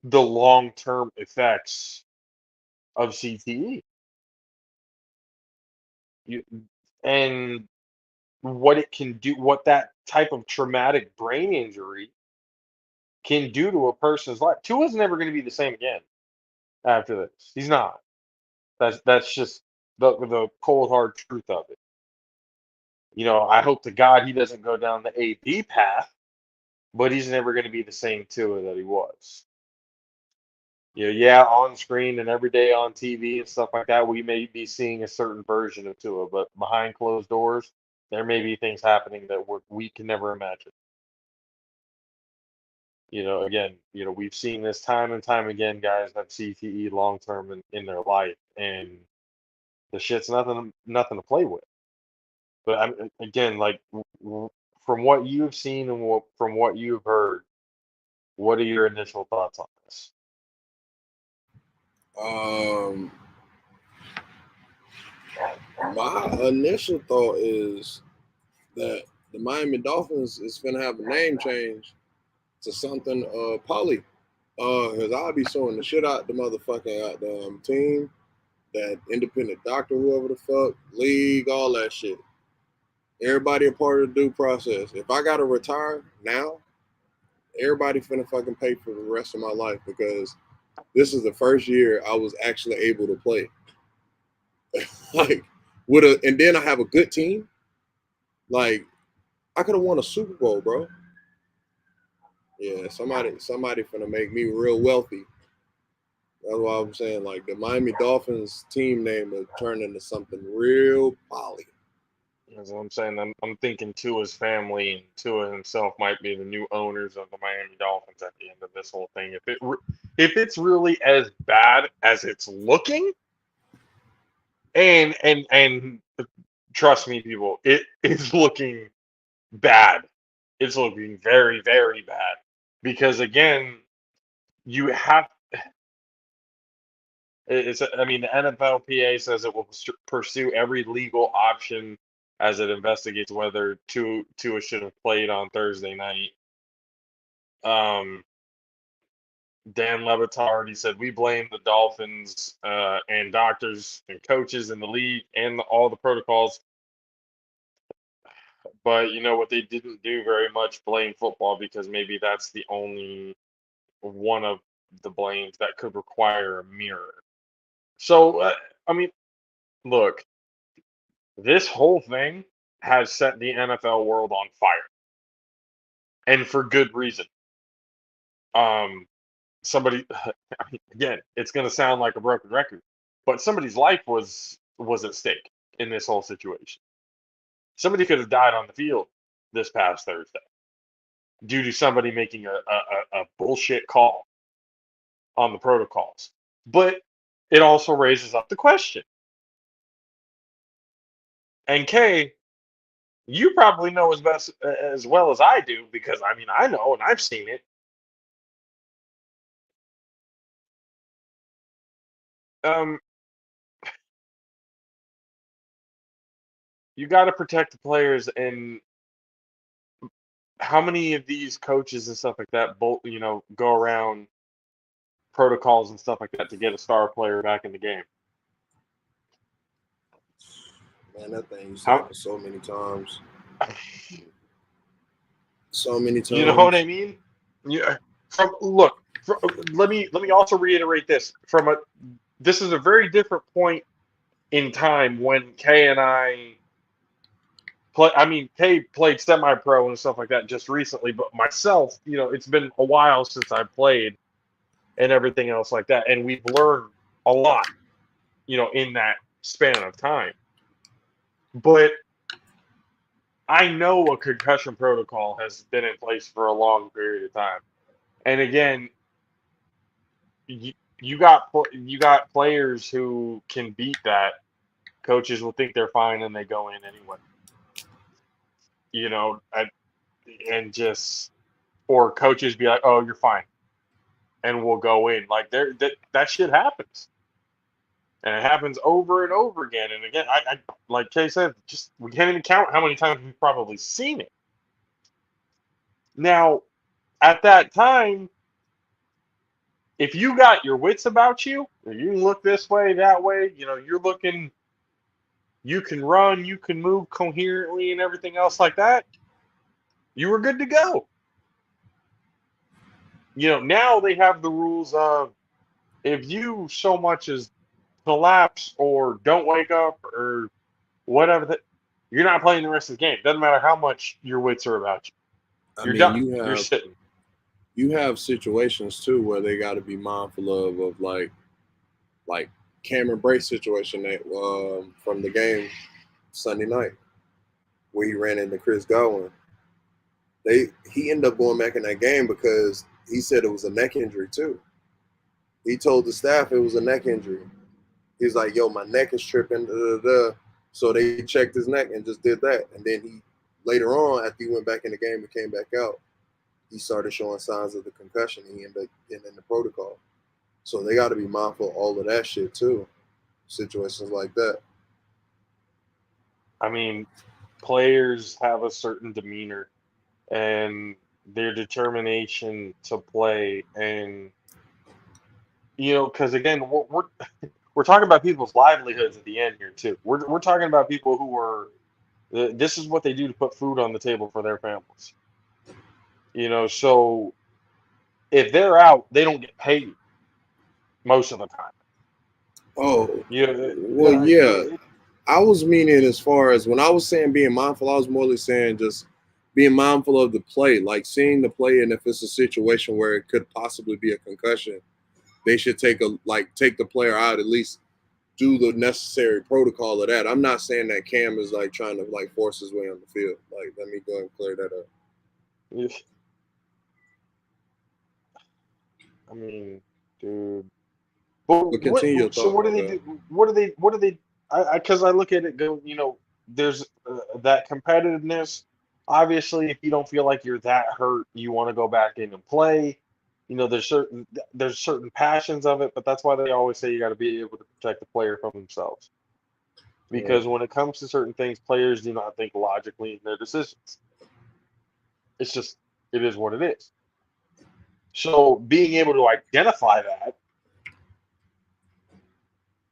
the long-term effects of CTE. You, and what it can do, what that type of traumatic brain injury can do to a person's life. Tua's never going to be the same again after this. He's not. That's just the cold hard truth of it. I hope to God he doesn't go down the AP path, but he's never going to be the same Tua that he was. Yeah, on screen and every day on TV and stuff like that, we may be seeing a certain version of Tua, but behind closed doors, there may be things happening that we can never imagine. Again, we've seen this time and time again, guys have CTE long term in their life, and the shit's nothing to play with. But again, like from what you've seen and from what you've heard, what are your initial thoughts on this? My initial thought is that the Miami Dolphins is gonna have a name change to something poly. Cause I'll be showing the shit out the motherfucking team, that independent doctor, whoever the fuck, league, all that shit. Everybody a part of the due process. If I gotta retire now, everybody finna fucking pay for the rest of my life, because this is the first year I was actually able to play. Like and then I have a good team. Like, I could have won a Super Bowl, bro. Yeah, somebody finna make me real wealthy. That's why I'm saying, like, the Miami Dolphins team name will turn into something real poly. That's what I'm saying. I'm thinking Tua's family and Tua himself might be the new owners of the Miami Dolphins at the end of this whole thing. If it's really as bad as it's looking, and trust me, people, it is looking bad. It's looking very, very bad. Because again, you have I mean, the NFLPA says it will pursue every legal option as it investigates whether Tua should have played on Thursday night. Dan Le Batard already said we blame the Dolphins and doctors and coaches in the league and all the protocols. But you know what they didn't do very much, blame football, because maybe that's the only one of the blames that could require a mirror. So, I mean, look, this whole thing has set the NFL world on fire, and for good reason. Somebody, I mean, again, it's going to sound like a broken record, but somebody's life was at stake in this whole situation. Somebody could have died on the field this past Thursday due to somebody making a bullshit call on the protocols. But it also raises up the question. And Kay, you probably know as well as I do, because I mean I know and I've seen it. Um, you got to protect the players, and how many of these coaches and stuff like that, go around protocols and stuff like that to get a star player back in the game? Man, that thing used to How happen so many times. So many times. you know what I mean? Yeah. Let me also reiterate this. This is a very different point in time when Kay and I play. I mean, Kay played semi-pro and stuff like that just recently, but myself, it's been a while since I played and everything else like that, and we've learned a lot, in that span of time. But I know a concussion protocol has been in place for a long period of time, and again, you got players who can beat that. Coaches will think they're fine and they go in anyway. And just, or coaches be like, "Oh, you're fine," and we'll go in. Like that shit happens, and it happens over and over again. And again, I like Kay said, just we can't even count how many times we've probably seen it. Now, at that time, if you got your wits about you, you can look this way, that way, you're looking, you can run, you can move coherently and everything else like that, you were good to go. Now they have the rules of, if you so much as collapse or don't wake up or whatever, you're not playing the rest of the game. Doesn't matter how much your wits are about you. You're done. You're sitting. You have situations too where they got to be mindful of like Cameron Brace situation from the game Sunday night where he ran into Chris Godwin. He ended up going back in that game because he said it was a neck injury too. He told the staff it was a neck injury. He's like, "Yo, my neck is tripping." Da, da, da. So they checked his neck and just did that, and then later on, after he went back in the game and came back out, he started showing signs of the concussion. He ended up getting in the protocol. So they got to be mindful of all of that shit too. Situations like that. I mean, players have a certain demeanor and their determination to play, and because again, we're talking about people's livelihoods at the end here too. We're talking about people who are this is what they do to put food on the table for their families. So if they're out, they don't get paid most of the time. Oh, Yeah, well, yeah. I was meaning as far as when I was saying being mindful, I was more saying just being mindful of the play, like seeing the play, and if it's a situation where it could possibly be a concussion, they should take the player out, at least do the necessary protocol of that. I'm not saying that Cam is like trying to like force his way on the field. Like, let me go ahead and clear that up. I mean, dude. But continue your so thought. what do they do? What do they? Because I look at it, go, there's that competitiveness. Obviously, if you don't feel like you're that hurt, you want to go back in and play. There's certain passions of it, but that's why they always say you got to be able to protect the player from themselves. Because when it comes to certain things, players do not think logically in their decisions. It's just, it is what it is. So being able to identify that,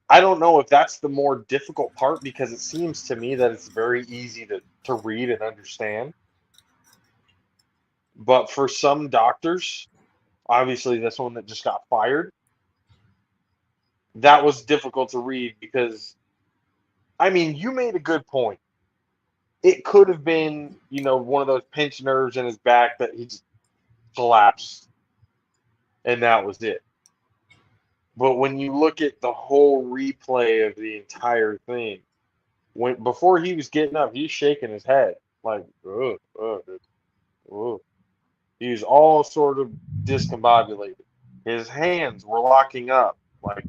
I don't know if that's the more difficult part, because it seems to me that it's very easy to read and understand. But for some doctors, obviously this one that just got fired, that was difficult to read because, I mean, you made a good point. It could have been, one of those pinched nerves in his back that he just collapsed, and that was it. But when you look at the whole replay of the entire thing, before he was getting up, he's shaking his head like, ugh, ugh, ugh. He was all sort of discombobulated. His hands were locking up, like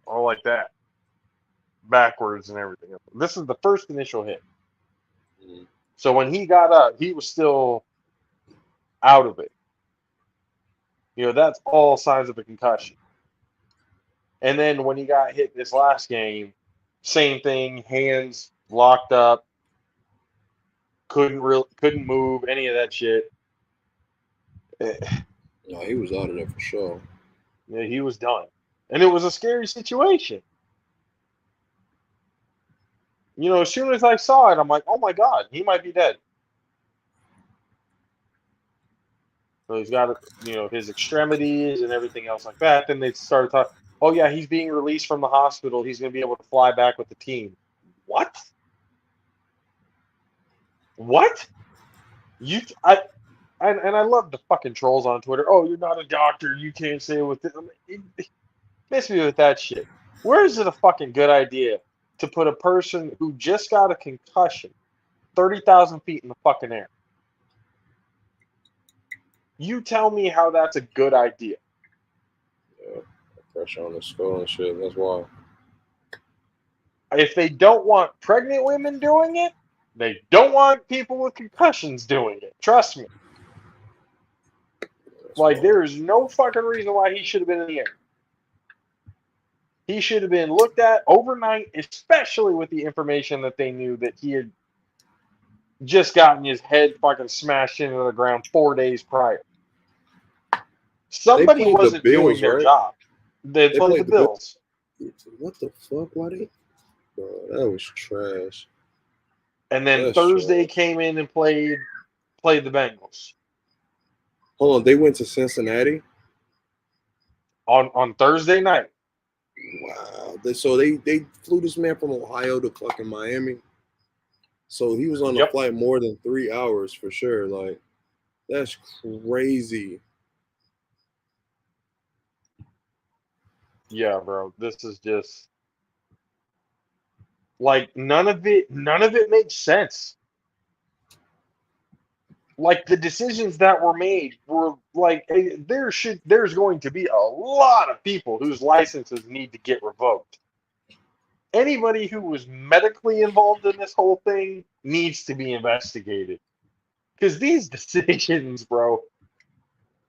all like that, backwards and everything. This is the first initial hit. So when he got up, he was still out of it. That's all signs of a concussion. And then when he got hit this last game, same thing, hands locked up, couldn't move, any of that shit. No, he was out of there for sure. Yeah, he was done. And it was a scary situation. As soon as I saw it, I'm like, oh my God, he might be dead. So he's got, his extremities and everything else like that. Then they started talking, oh yeah, he's being released from the hospital. He's going to be able to fly back with the team. What? What? And I love the fucking trolls on Twitter. Oh, you're not a doctor. You can't say it with it. Miss me with that shit. Where is it a fucking good idea to put a person who just got a concussion 30,000 feet in the fucking air? You tell me how that's a good idea. Yeah, pressure on the skull and shit. That's why. If they don't want pregnant women doing it, they don't want people with concussions doing it. Trust me. There is no fucking reason why he should have been in the air. He should have been looked at overnight, especially with the information that they knew that he had just gotten his head fucking smashed into the ground 4 days prior. Somebody wasn't doing their job. They played the Bills. What the fuck? Why they? Bro, that was trash. And then Thursday came in and played the Bengals. Hold on, they went to Cincinnati on Thursday night. Wow. So they flew this man from Ohio to fucking Miami. So he was on the flight more than 3 hours for sure. Like, that's crazy. Yeah, bro. This is just like none of it makes sense. Like, the decisions that were made were like, there's going to be a lot of people whose licenses need to get revoked. anybody who was medically involved in this whole thing needs to be investigated. Because these decisions, bro,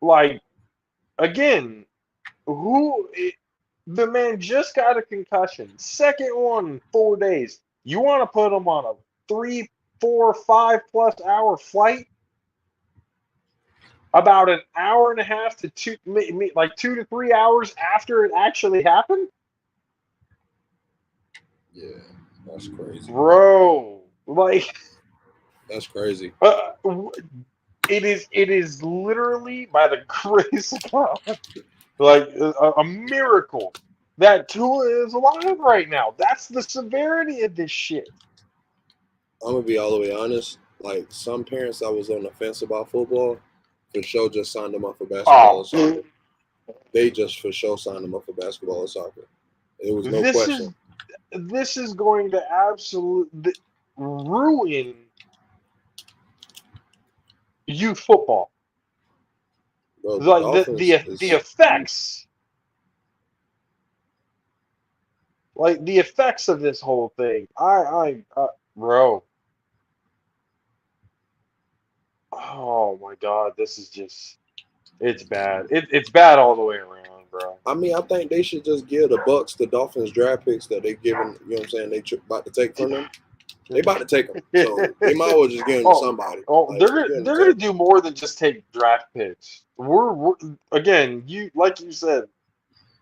like, again, the man just got a concussion, second one in 4 days. You want to put him on a 3, 4, 5+ hour flight? About an hour and a half to two, like 2 to 3 hours after it actually happened? Yeah, that's crazy. Bro, like, That's crazy. it is literally by the grace of God, like a miracle that Tua is alive right now. That's the severity of this shit. I'm gonna be all the way honest. Like some parents that was on the fence about football, for sure just signed them up for basketball Oh, or soccer. They just for sure signed them up for basketball or soccer. There was no this question. is going to absolutely ruin youth football. Bro, the Like Dolphins the is effects, like the effects of this whole thing. Bro. Oh my God, this is just, it's bad. It's bad all the way around, bro. I mean, I think they should just give the Bucks the Dolphins draft picks that they given, you know what I'm saying, about to take from them. They about to take them. So they might as well just give them to Oh, somebody. oh, Like, just give them they're to gonna do more than just take draft picks. We're again, you like you said,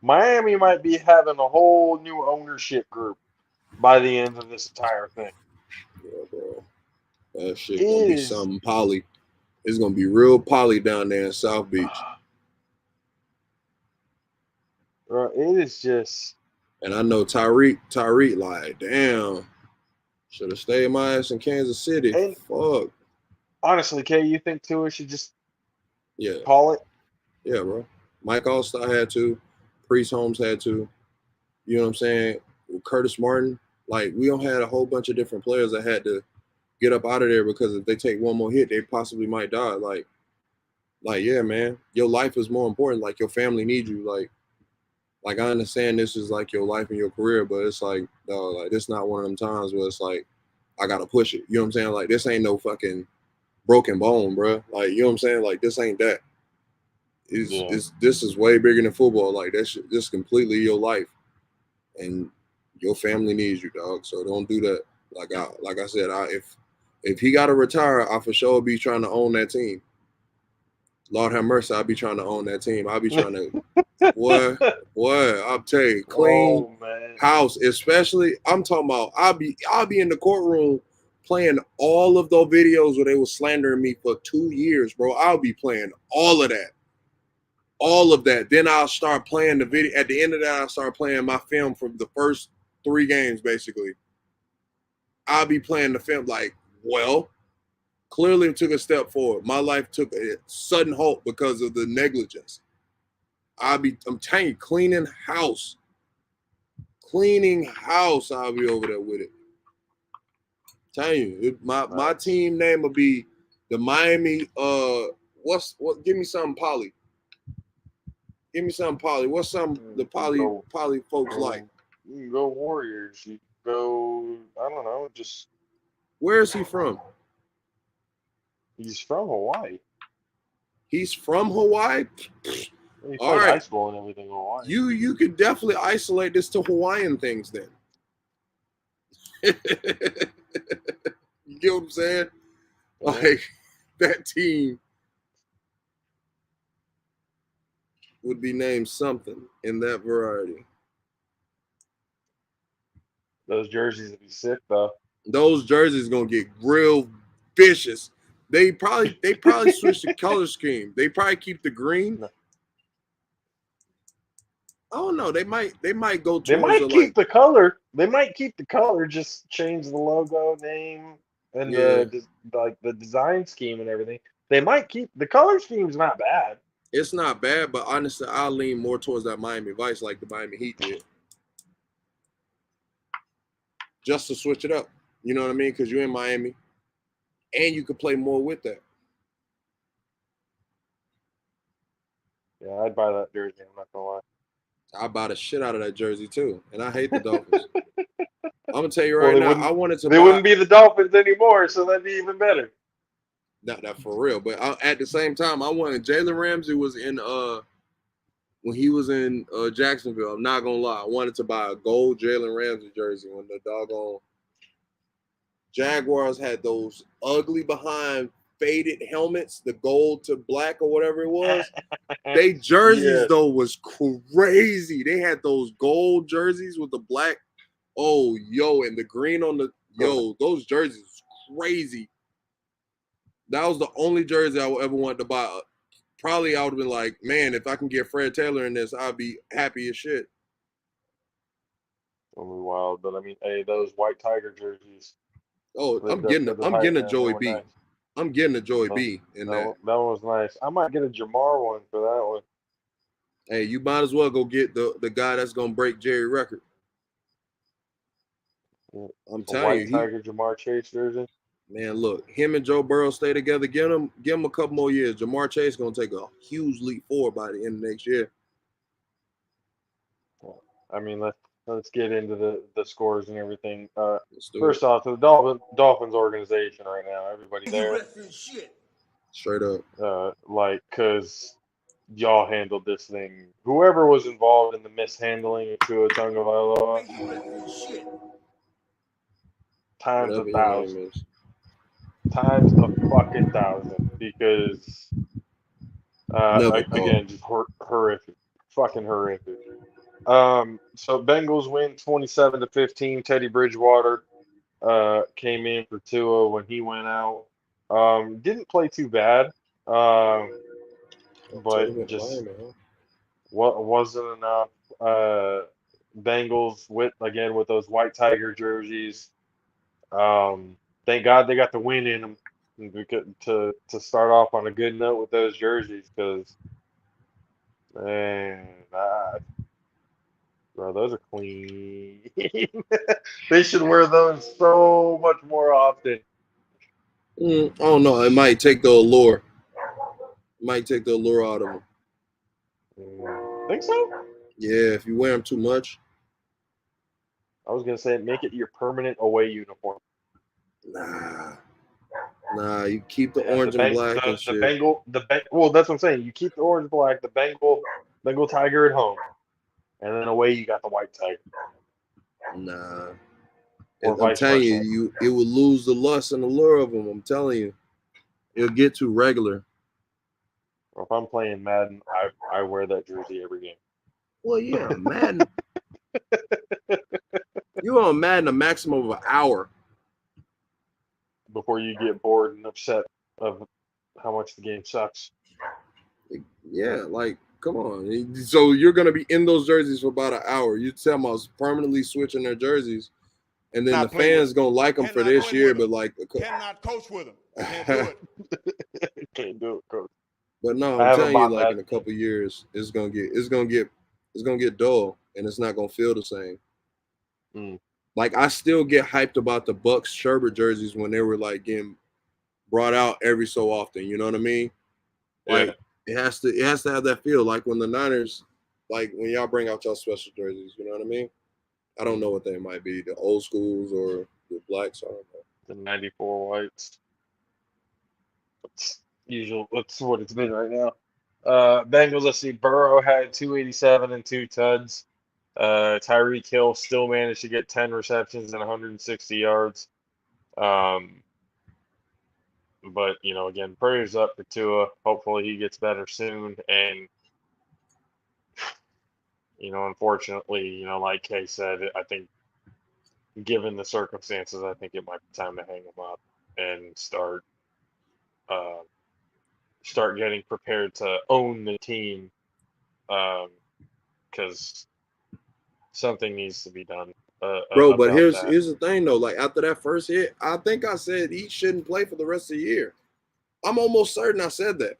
Miami might be having a whole new ownership group by the end of this entire thing. yeah, bro. That shit It gonna be is, something poly. It's gonna be real poly down there in South Beach. bro, it is just, And I know Tyreek, like, damn, should have stayed my ass in Kansas City. and Fuck. honestly, Kay, you think Tua should just Yeah, call it? yeah, bro. Mike Allstar had to. Priest Holmes had to. You know what I'm saying? Curtis Martin. Like, we don't had a whole bunch of different players that had to get up out of there because if they take one more hit, they possibly might die. Like, yeah, man, your life is more important. Like, your family needs you. Like I understand this is like your life and your career, but it's like, dog, like this not one of them times where it's like I gotta push it. You know what I'm saying? Like this ain't no fucking broken bone, bro. Like you know what I'm saying? Like this ain't that. Yeah. This is way bigger than football. Like that's just completely your life, and your family needs you, dog. So don't do that. Like I said, if he gotta retire, I for sure be trying to own that team. Lord have mercy, I'll be trying to own that team. I'll be trying to, boy, I'll tell you, clean Oh man. house, especially. I'm talking about. I'll be in the courtroom playing all of those videos where they were slandering me for 2 years, bro. I'll be playing all of that. Then I'll start playing the video. At the end of that, I'll start playing my film from the first 3 games, basically. I'll be playing the film like, well, clearly took a step forward. My life took a sudden halt because of the negligence. I'm telling you, cleaning house. I'll be over there with it. Telling you, my team name will be the Miami. What? Give me something, Polly. Give me something, Polly. What's some the Polly folks like? You can go Warriors. You can go, I don't know, just, Where is he from? he's from Hawaii. He's from Hawaii. He All played high right, school and everything in Hawaii. you could definitely isolate this to Hawaiian things then. You get what I'm saying? Like that team would be named something in that variety. Those jerseys would be sick though. Those jerseys gonna get real vicious. They probably switch the color scheme. They probably keep the green. No. I don't know. They might go They towards might the keep like the color. They might keep the color, just change the logo name and yeah. the design scheme and everything. They might keep the color scheme's not bad. It's not bad, but honestly, I'll lean more towards that Miami Vice like the Miami Heat did. Just to switch it up. You know what I mean? Because you're in Miami. And you could play more with that. Yeah, I'd buy that jersey, I'm not gonna lie. I buy the shit out of that jersey too. And I hate the Dolphins. I'm gonna tell you Well, right they now. wouldn't. I wanted to They buy. wouldn't be the Dolphins anymore, so that'd be even better. Not that for real, but at the same time, I wanted Jalen Ramsey was in when he was in Jacksonville. I'm not gonna lie, I wanted to buy a gold Jalen Ramsey jersey when the doggone Jaguars had those ugly behind faded helmets, the gold to black or whatever it was. They jerseys Yeah. though was crazy. They had those gold jerseys with the black. Oh, yo, and the green on the those jerseys crazy. That was the only jersey I would ever want to buy. Probably I would have been like, man, if I can get Fred Taylor in this, I'd be happy as shit. Only wild, but I mean, hey, those white tiger jerseys Oh, lived up to the I'm hype, getting a man. They Joey were B. nice. I'm getting a Joey No, B in that that. one, that one was nice. I might get a Jamar one for that one. Hey, you might as well go get the guy that's gonna break Jerry record. Yeah. I'm A telling you, white tiger Jamar Chase jersey. man, look, him and Joe Burrow stay together. Give him a couple more years. Jamar Chase gonna take a huge leap forward by the end of next year. I mean, let's get into the scores and everything. Let's do First it. off, to the Dolphins organization right now, everybody You there, reference shit. Straight up. cause y'all handled this thing. Whoever was involved in the mishandling of Tua Tagovailoa, You reference shit. times Whatever your 1,000, name is. times a fucking thousand, because Never thought. again, just horrific, fucking horrific. So Bengals win 27-15. Teddy Bridgewater came in for Tua when he went out. Didn't play too bad, but Tatum just Lyman, huh? wasn't enough. Bengals with those white tiger jerseys. Thank God they got the win in them to start off on a good note with those jerseys, because man, bro, those are clean. They should wear those so much more often. I don't know. It might take the allure. Might take the allure out of them. Think so? Yeah, if you wear them too much, I was gonna say make it your permanent away uniform. nah. You keep the Yeah, orange and black and shit. Well, that's what I'm saying. You keep the orange black, the Bengal tiger at home, and then away you got the white tiger, Nah. or I'm vice telling versa. you, it will lose the lust and allure of them. I'm telling you, it'll get too regular. Or if I'm playing Madden, I wear that jersey every game. Well, yeah, Madden. You on Madden a maximum of an hour. Before you get bored and upset of how much the game sucks. Yeah, like, come on. So you're gonna be in those jerseys for about an hour. You tell them I was permanently switching their jerseys, and then the fans gonna like them for this year, but like, Cannot coach with them. Can't do it. Can't do it, coach. but no, I I'm haven't telling you, bought like that. in a couple years, it's gonna get dull, and it's not gonna feel the same. Mm. Like I still get hyped about the Bucks Sherbert jerseys when they were like getting brought out every so often. You know what I mean? Yeah. Like it has to have that feel. Like when the Niners, like when y'all bring out y'all special jerseys. You know what I mean? I don't know what they might be, the old schools or the blacks. I don't know. The 94 whites. That's what it's been right now. Bengals, let's see. Burrow had 287 and 2 tuds. Tyreek Hill still managed to get 10 receptions and 160 yards. But, again, prayers up for Tua. Hopefully he gets better soon. And, unfortunately, like Kay said, I think given the circumstances, I think it might be time to hang him up and uh, start getting prepared to own the team, because something needs to be done Bro, but about here's that. the thing though. Like after that first hit, I think I said he shouldn't play for the rest of the year. I'm almost certain I said that.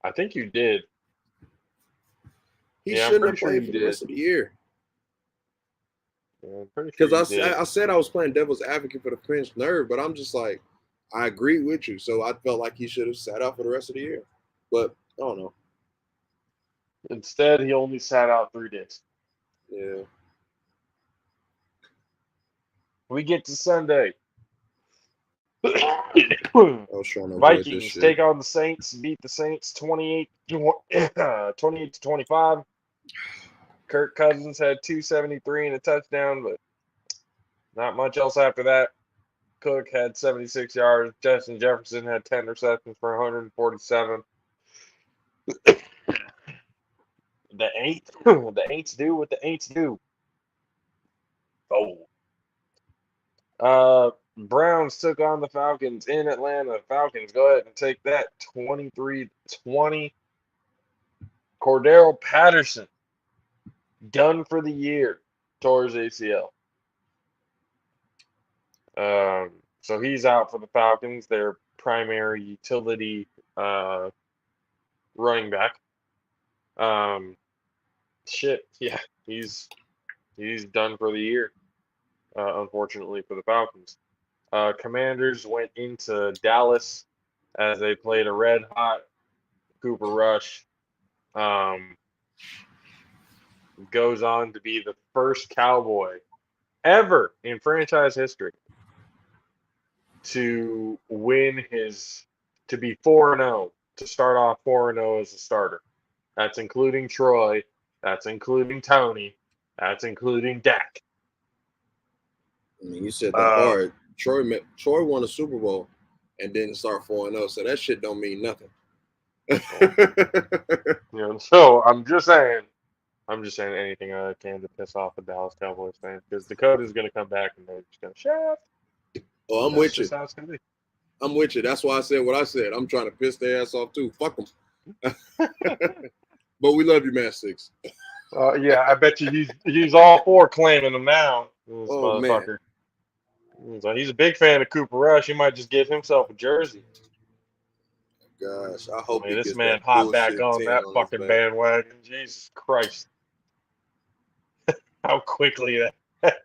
I think you did. He Yeah, I'm shouldn't pretty have sure played you for the did. rest of the year. Yeah, I'm pretty sure Because you did. I said I was playing devil's advocate for the pinched nerve, but I'm just like, I agree with you. So I felt like he should have sat out for the rest of the year. But I don't know. Instead, he only sat out 3 days. Yeah. We get to Sunday. I was trying to avoid this Vikings shit. take on the Saints, beat the Saints 28 to 25. Kirk Cousins had 273 and a touchdown, but not much else after that. Cook had 76 yards. Justin Jefferson had 10 receptions for 147. The Aints do what the Aints do. Browns took on the Falcons in Atlanta. Falcons go ahead and take that 23-20. Cordero Patterson done for the year. Tore his ACL. So he's out for the Falcons, their primary utility running back. Yeah, he's done for the year. Unfortunately for the Falcons. Commanders went into Dallas as they played a red hot Cooper Rush. Goes on to be the first Cowboy ever in franchise history to be 4-0, to start off 4-0 as a starter. That's including Troy. That's including Tony. That's including Dak. I mean, you said that hard. Troy won a Super Bowl and didn't start 4-0, so that shit don't mean nothing. So I'm just saying anything I can to piss off the Dallas Cowboys fans, because Dakota's going to come back and they're just going to shaft. Oh, I'm That's with you. just how it's going to be. I'm with you. That's why I said what I said. I'm trying to piss their ass off too. Fuck them. But we love you, man. 6. Yeah, I bet you he's all for claiming them now. This motherfucker. Man. So he's a big fan of Cooper Rush. He might just get himself a jersey. Gosh, I hope he this gets man that hop back on 10 that on fucking bandwagon. Jesus Christ. How quickly that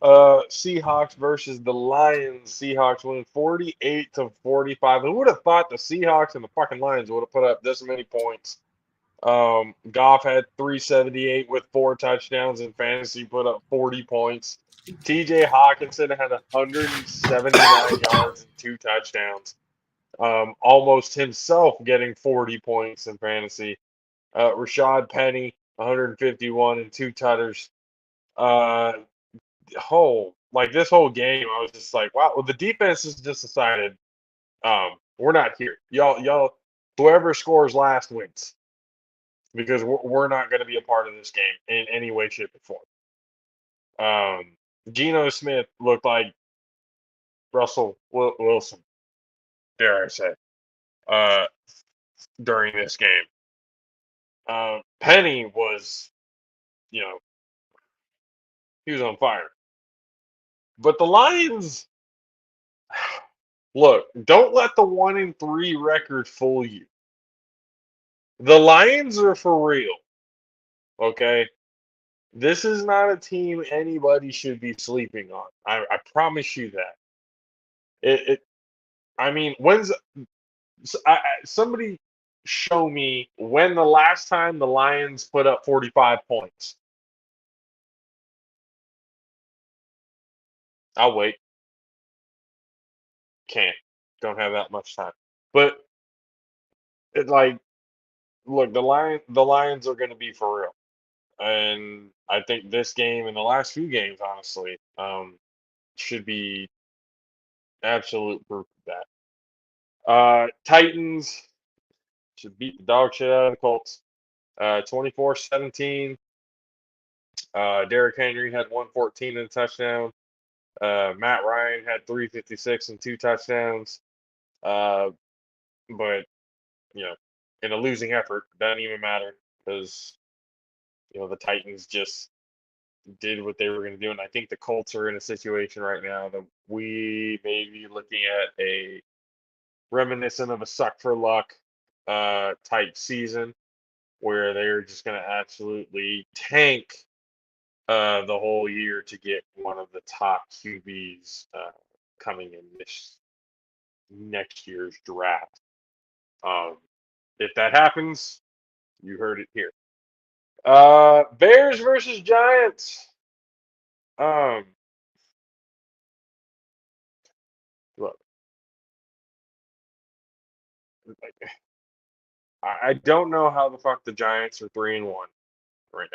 Seahawks versus the Lions. Seahawks win 48-45. Who would have thought the Seahawks and the fucking Lions would have put up this many points? Goff had 378 with 4 touchdowns in fantasy, put up 40 points. TJ Hawkinson had 179 yards and 2 touchdowns. Almost himself getting 40 points in fantasy. Rashad Penny, 151 and 2 tutters. This whole game, I was just like, wow. Well, the defense has just decided, we're not here. Y'all, whoever scores last wins, because we're not going to be a part of this game in any way, shape, or form. Geno Smith looked like Russell Wilson, dare I say, during this game. Penny was, he was on fire. But the Lions, look, don't let the 1-3 record fool you. The Lions are for real. Okay? This is not a team anybody should be sleeping on. I promise you that. Somebody show me when the last time the Lions put up 45 points. I'll wait. Can't. Don't have that much time. But look, the Lions are going to be for real. And I think this game and the last few games, honestly, should be absolute proof of that. Titans should beat the dog shit out of the Colts. 24-17. Derrick Henry had 114 and a touchdown. Matt Ryan had 356 and 2 touchdowns. But in a losing effort, doesn't even matter, because the Titans just did what they were going to do. And I think the Colts are in a situation right now that we may be looking at a reminiscent of a suck for luck type season, where they're just going to absolutely tank the whole year to get one of the top QBs coming in this next year's draft. If that happens, you heard it here. Bears versus Giants. I don't know how the fuck the Giants are 3-1 right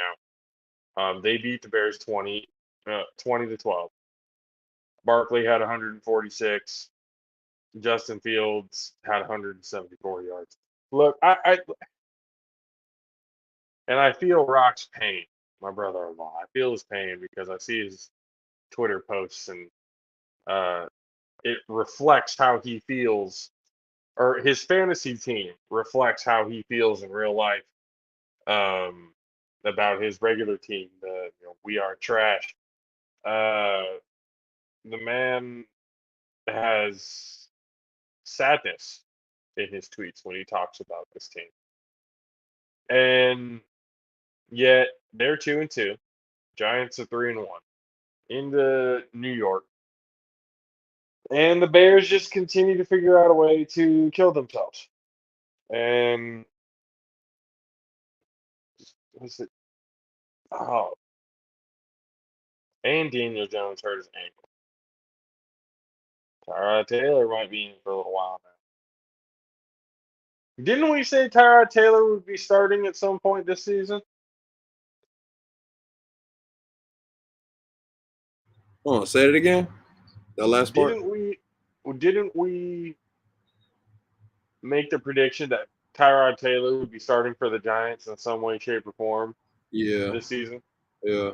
now. They beat the Bears 20-12. Barkley had 146. Justin Fields had 174 yards. Look, I feel Rock's pain, my brother-in-law. I feel his pain because I see his Twitter posts and it reflects how he feels, or his fantasy team reflects how he feels in real life um, about his regular team. We are trash. Uh, the man has sadness in his tweets when he talks about this team, and yet they're 2-2. Giants are 3-1 into New York, and the Bears just continue to figure out a way to kill themselves. And what's it? Oh, and Daniel Jones hurt his ankle. Tyrod Taylor might be in for a little while now. Didn't we say Tyrod Taylor would be starting at some point this season? Hold on, say it again. That last part. Didn't we make the prediction that Tyrod Taylor would be starting for the Giants in some way, shape, or form Yeah, this season? yeah.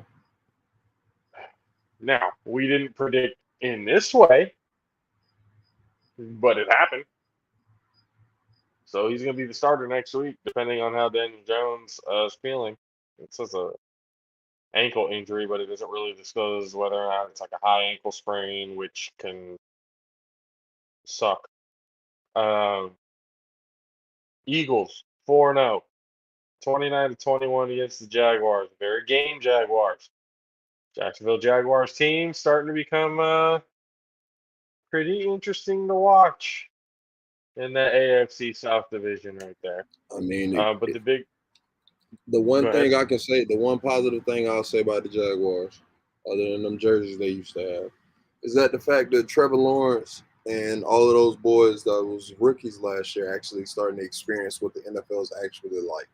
Now, we didn't predict in this way, but it happened. So he's going to be the starter next week, depending on how Daniel Jones is feeling. It says a ankle injury, but it doesn't really disclose whether or not it's like a high ankle sprain, which can suck. Um, Eagles 4-0, 29-21 against the Jaguars. Very game Jaguars. Jacksonville Jaguars team starting to become pretty interesting to watch in the AFC South division right there. I mean, But the the go one ahead. thing I can say, the one positive thing I'll say about the Jaguars, other than them jerseys they used to have, is that the fact that Trevor Lawrence and all of those boys that was rookies last year actually starting to experience what the NFL is actually like.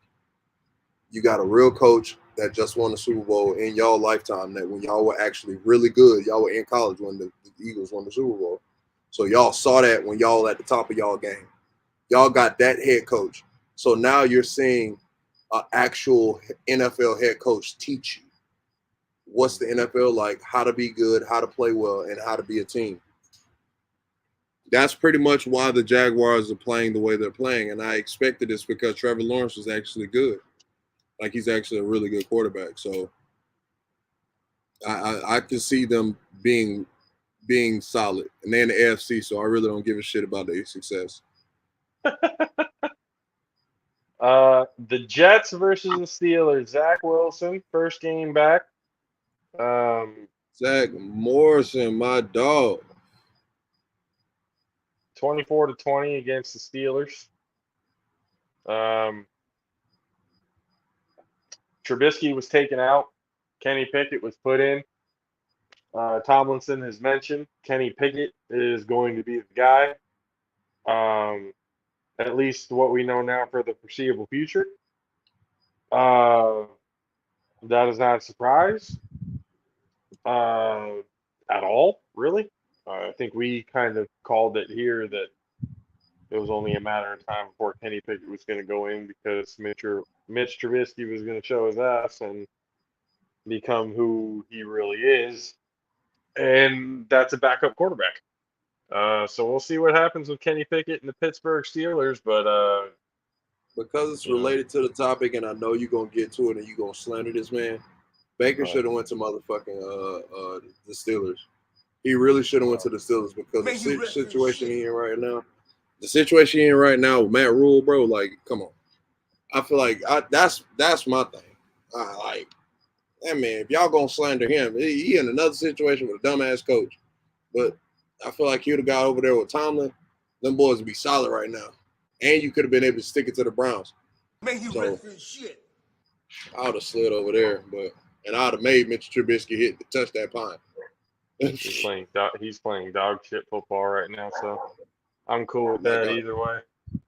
You got a real coach that just won the Super Bowl in y'all lifetime. That when y'all were actually really good, y'all were in college when the Eagles won the Super Bowl. So y'all saw that when y'all at the top of y'all game. Y'all got that head coach. So now you're seeing an actual NFL head coach teach you what's the NFL like, how to be good, how to play well, and how to be a team. That's pretty much why the Jaguars are playing the way they're playing. And I expected this because Trevor Lawrence was actually good. Like he's actually a really good quarterback. So I can see them being solid. And they're in the AFC, so I really don't give a shit about their success. The Jets versus the Steelers. Zach Wilson, first game back. Zach Morrison, my dog. 24-20 against the Steelers. Trubisky was taken out. Kenny Pickett was put in. Tomlinson has mentioned Kenny Pickett is going to be the guy. At least what we know now for the foreseeable future. That is not a surprise at all, really. I think we kind of called it here that it was only a matter of time before Kenny Pickett was going to go in because Mitch Trubisky was going to show his ass and become who he really is. And that's a backup quarterback. So we'll see what happens with Kenny Pickett and the Pittsburgh Steelers. But because it's related to the topic, and I know you're gonna get to it and you're gonna slander this man. Baker should have went to motherfucking the Steelers. He really should have went to the Steelers because the situation he in right now, with Matt Rule, bro. Like, come on. I feel like that's my thing. Like, that man, if y'all gonna slander him, he in another situation with a dumbass coach. But I feel like he would have got over there with Tomlin. Them boys would be solid right now. And you could have been able to stick it to the Browns. So shit. I would have slid over there, and I'd have made Mitch Trubisky hit to touch that pine. he's playing dog shit football right now, so I'm cool with that either way.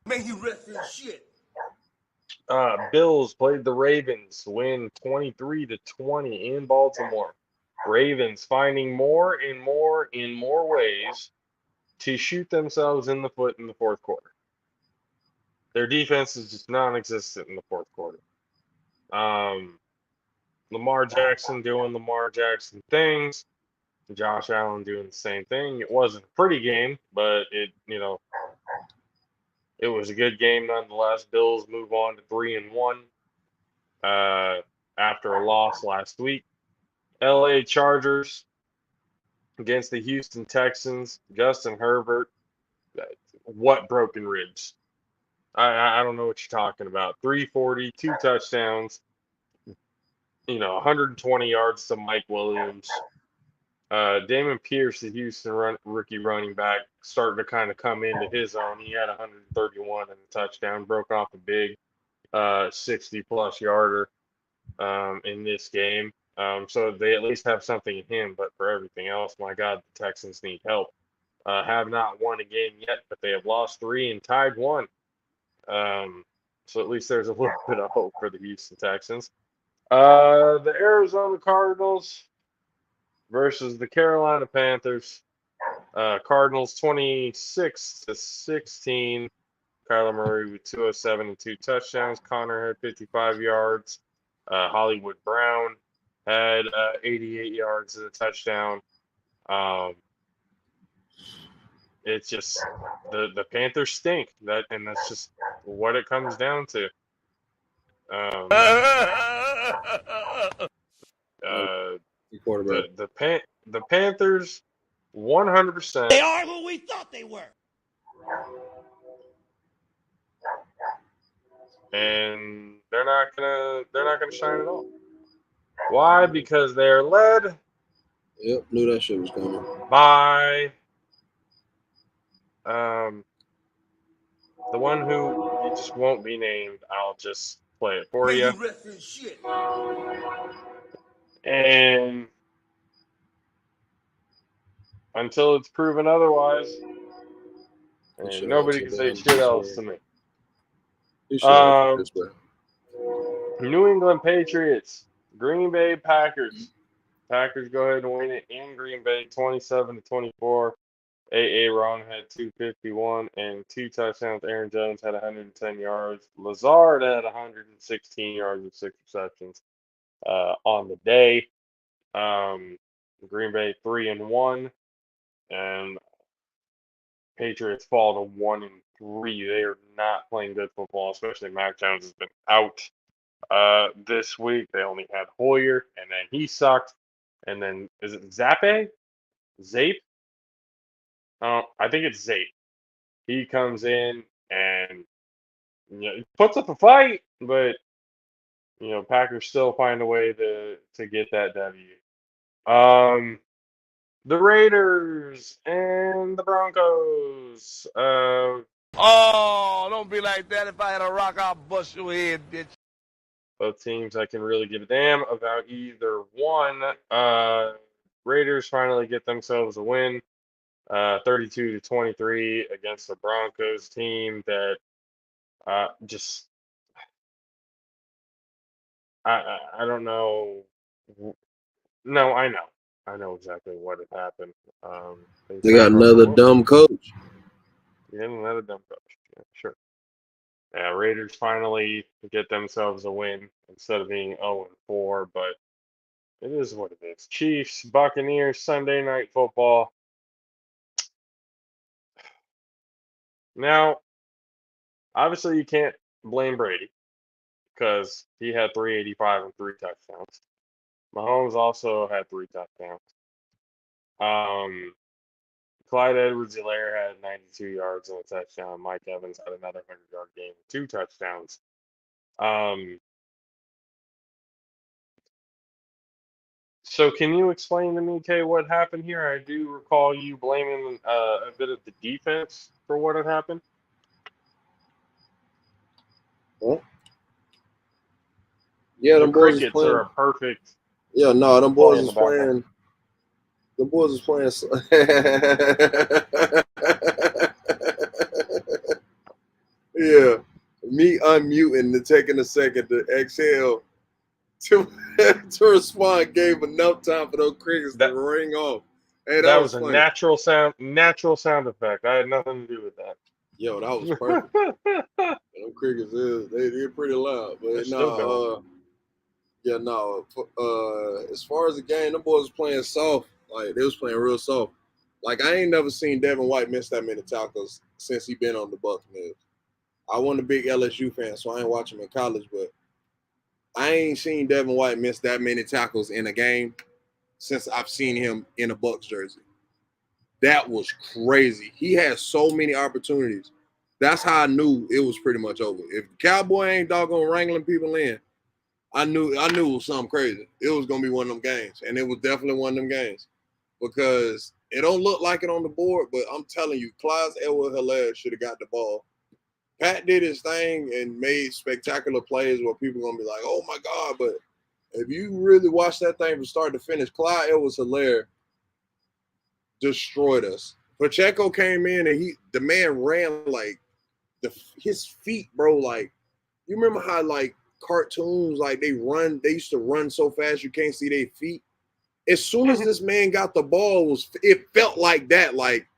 May he rest in shit. Bills played the Ravens, win 23-20 in Baltimore. Ravens finding more and more in more ways to shoot themselves in the foot in the fourth quarter. Their defense is just non-existent in the fourth quarter. Lamar Jackson doing Lamar Jackson things. Josh Allen doing the same thing. It wasn't a pretty game, but it was a good game nonetheless. Bills move on to 3-1 after a loss last week. LA Chargers against the Houston Texans. Justin Herbert, what broken ribs? I don't know what you're talking about. 340, 2 touchdowns, 120 yards to Mike Williams. Damon Pierce, the Houston rookie running back, starting to kind of come into his own. He had 131 and a touchdown, broke off a big 60-plus yarder in this game. So they at least have something in him. But for everything else, my God, the Texans need help. Have not won a game yet, but they have lost 3 and tied 1. So at least there's a little bit of hope for the Houston Texans. The Arizona Cardinals versus the Carolina Panthers. Cardinals 26-16. Kyler Murray with 207 and 2 touchdowns. Connor had 55 yards. Hollywood Brown had 88 yards and a touchdown. It's just the Panthers stink. That's just what it comes down to. Quarterback. The Panthers 100%. They are who we thought they were. And they're not gonna shine at all. Why? Because they're led. Yep, knew that shit was coming. By the one who just won't be named. I'll just play it for you. Rest in shit. And until it's proven otherwise, and nobody can say shit else to me. New England Patriots, Green Bay Packers. Packers go ahead and win it in Green Bay, 27-24. Ron had 251 and 2 touchdowns. Aaron Jones had 110 yards. Lazard had 116 yards and 6 receptions on the day. Green Bay 3-1, and Patriots fall to 1-3. They are not playing good football, especially Mac Jones has been out this week. They only had Hoyer, and then he sucked. And then is it Zappe? Zape? I think it's Zape. He comes in and puts up a fight, but Packers still find a way to get that W. The Raiders and the Broncos. Oh, don't be like that. If I had a rock, I'll bust your head, bitch. Both teams I can really give a damn about either one. Raiders finally get themselves a win. 32-23 against the Broncos team that just I don't know. No, I know exactly what had happened. They got another dumb coach. Yeah, another dumb coach. Yeah, sure. Yeah, Raiders finally get themselves a win instead of being 0-4, but it is what it is. Chiefs, Buccaneers, Sunday Night Football. Now, obviously, you can't blame Brady because he had 385 and 3 touchdowns. Mahomes also had 3 touchdowns. Clyde Edwards-Helaire had 92 yards and a touchdown. Mike Evans had another 100-yard game with 2 touchdowns. So can you explain to me, Kay, what happened here? I do recall you blaming a bit of the defense for what had happened. Huh? Yeah, The them boys Crickets is playing. are a perfect. Yeah, no, them boys is playing. The boys is playing. He Yeah, me unmuting and taking a second to exhale to to respond gave enough time for those crickets to That ring off. Hey, that that was was a funny. natural sound effect. I had nothing to do with Yo, that was perfect. that. Them crickets they're pretty loud, They're but still going. no, yeah, no. As far as the game, them boys was playing soft. Like they was playing real soft. Like I ain't never seen Devin White miss that many tackles since he been on the Buccaneers. I wasn't a big LSU fan, so I ain't watch him in college, but I ain't seen Devin White miss that many tackles in a game since I've seen him in a Bucs jersey. That was crazy. He had so many opportunities. That's how I knew it was pretty much over. If Cowboy ain't doggone wrangling people in, I knew it was something crazy. It was gonna be one of them games, and it was definitely one of them games because it don't look like it on the board, but I'm telling you, Clyde Edwards-Helaire should have got the ball. Pat did his thing and made spectacular plays where people gonna be like, "Oh my god!" But if you really watch that thing from start to finish, Clyde Edwards-Helaire destroyed us. Pacheco came in and the man ran like his feet, bro. Like you remember how like cartoons like they used to run so fast you can't see their feet. As soon as this man got the ball, it felt like that. Like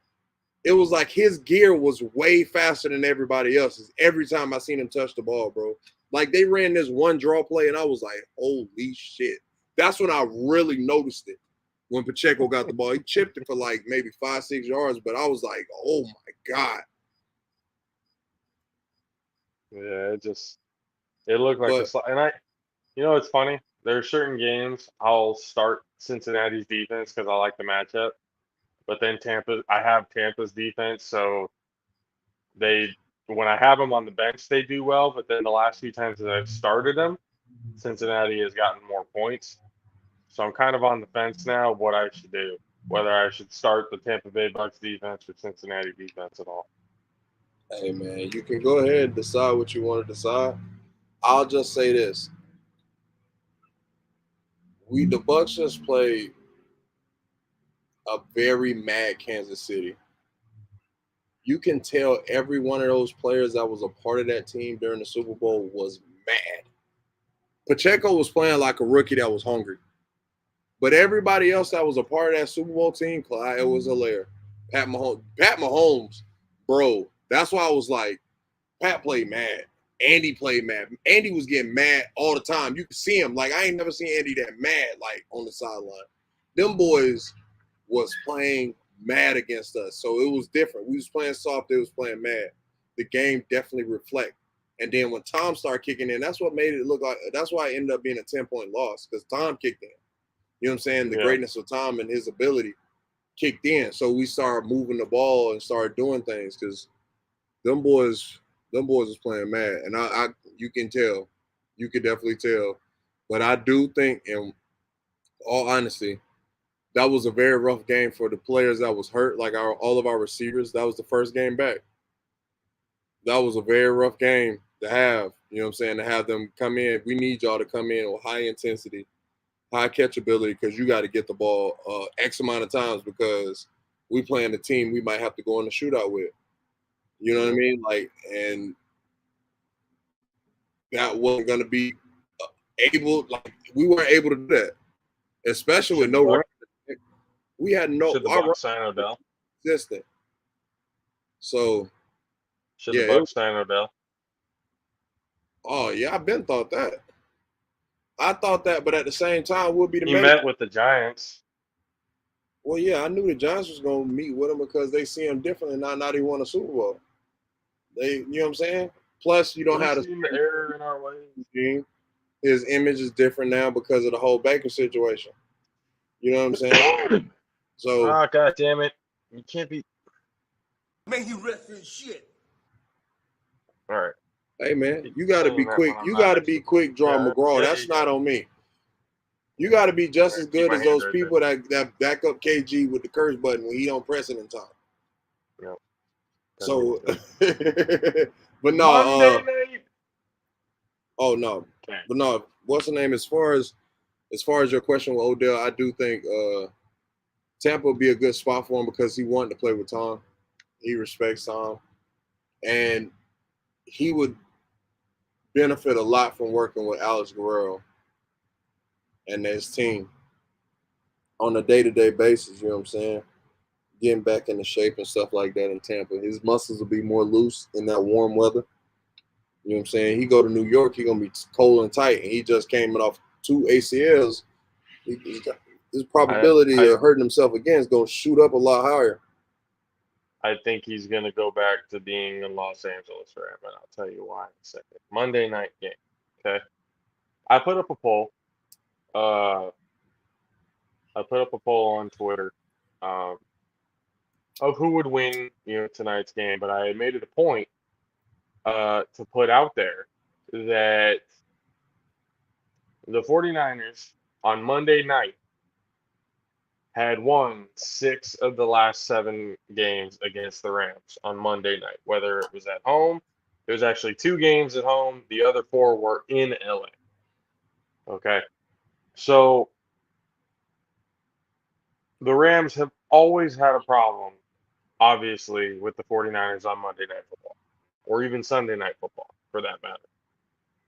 it was like his gear was way faster than everybody else's. Every time I seen him touch the ball, bro. Like they ran this one draw play, and I was like, holy shit. That's when I really noticed it. When Pacheco got the ball, he chipped it for like maybe 5-6 yards, but I was like, oh my God. Yeah, it looked like But it's funny. There are certain games I'll start Cincinnati's defense because I like the matchup, but then I have Tampa's defense, so they when I have them on the bench, they do well, but then the last few times that I've started them, Cincinnati has gotten more points. So I'm kind of on the fence now what I should do, whether I should start the Tampa Bay Bucks defense or Cincinnati defense at all. hey man, you can go ahead and decide what you want to decide. I'll just say this. The Bucks just played a very mad Kansas City. You can tell every one of those players that was a part of that team during the Super Bowl was mad. Pacheco was playing like a rookie that was hungry. But everybody else that was a part of that Super Bowl team, Clyde Edwards-Helaire, Pat Mahomes, bro. That's why I was like, Pat played mad. Andy played mad. Andy was getting mad all the time. You could see him. Like, I ain't never seen Andy that mad, like, on the sideline. Them boys was playing mad against us. So it was different. We was playing soft. They was playing mad. The game definitely reflect. And then when Tom started kicking in, that's what made it look like – that's why it ended up being a 10-point loss because Tom kicked in. You know what I'm saying? The greatness of Tom and his ability kicked in. So we started moving the ball and started doing things because them boys was playing mad. And I you can tell. You can definitely tell. But I do think, in all honesty, that was a very rough game for the players that was hurt, like all of our receivers. That was the first game back. That was a very rough game to have, you know what I'm saying, to have them come in. We need y'all to come in with high intensity, high catchability, because you got to get the ball X amount of times because we playing a team we might have to go in the shootout with. You know what I mean? Like, and that wasn't going to be able, like, we weren't able to do that, especially with no run. We had no, Should the our Bucks sign Odell? Consistent. So, Should the Bucks sign Odell? Oh, yeah, I've been thought that. I thought that, but at the same time, we'll be the He met with the Giants. Well, yeah, I knew the Giants was going to meet with him because they see him differently now he won a Super Bowl. You know what I'm saying? Plus, you don't have the error in our ways. His image is different now because of the whole Baker situation. You know what I'm saying? So, God damn it. You can't be. May he rest in shit. All right. Hey, man, you got to be quick. You got to be quick, draw McGraw. That's not on me. You got to be just as good as those people that back up KG with the curse button when he don't press it in time. Yep. So, but no. Monday night. Oh no, okay. But no. What's the name? As far as your question with Odell, I do think Tampa will be a good spot for him because he wanted to play with Tom. He respects Tom, and he would benefit a lot from working with Alex Guerrero and his team on a day-to-day basis. You know what I'm saying? Getting back into shape and stuff like that in Tampa. His muscles will be more loose in that warm weather. You know what I'm saying? He go to New York, he gonna be cold and tight, and he just came off 2 ACLs. His probability of hurting himself again is gonna shoot up a lot higher. I think he's going to go back to being a Los Angeles Ram, and I'll tell you why in a second. Monday night game. Okay. I put up a poll. I put up a poll on Twitter of who would win, tonight's game, but I made it a point to put out there that the 49ers on Monday night had won 6 of the last 7 games against the Rams on Monday night, whether it was at home. There's actually 2 games at home. The other 4 were in LA. Okay. So the Rams have always had a problem, obviously, with the 49ers on Monday Night Football, or even Sunday Night Football, for that matter.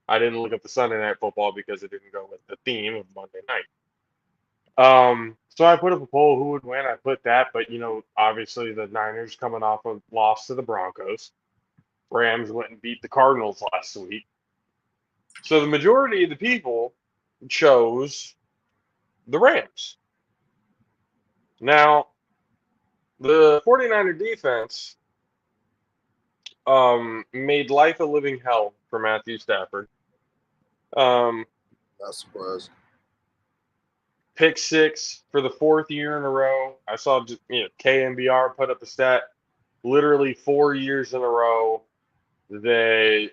I didn't look up the Sunday Night Football because it didn't go with the theme of Monday night. So I put up a poll who would win. I put that, but obviously the Niners coming off a loss to the Broncos. Rams went and beat the Cardinals last week. So the majority of the people chose the Rams. Now, the 49er defense made life a living hell for Matthew Stafford. Not surprised. Pick 6 for the 4th year in a row. I saw KNBR put up a stat. Literally 4 years in a row, the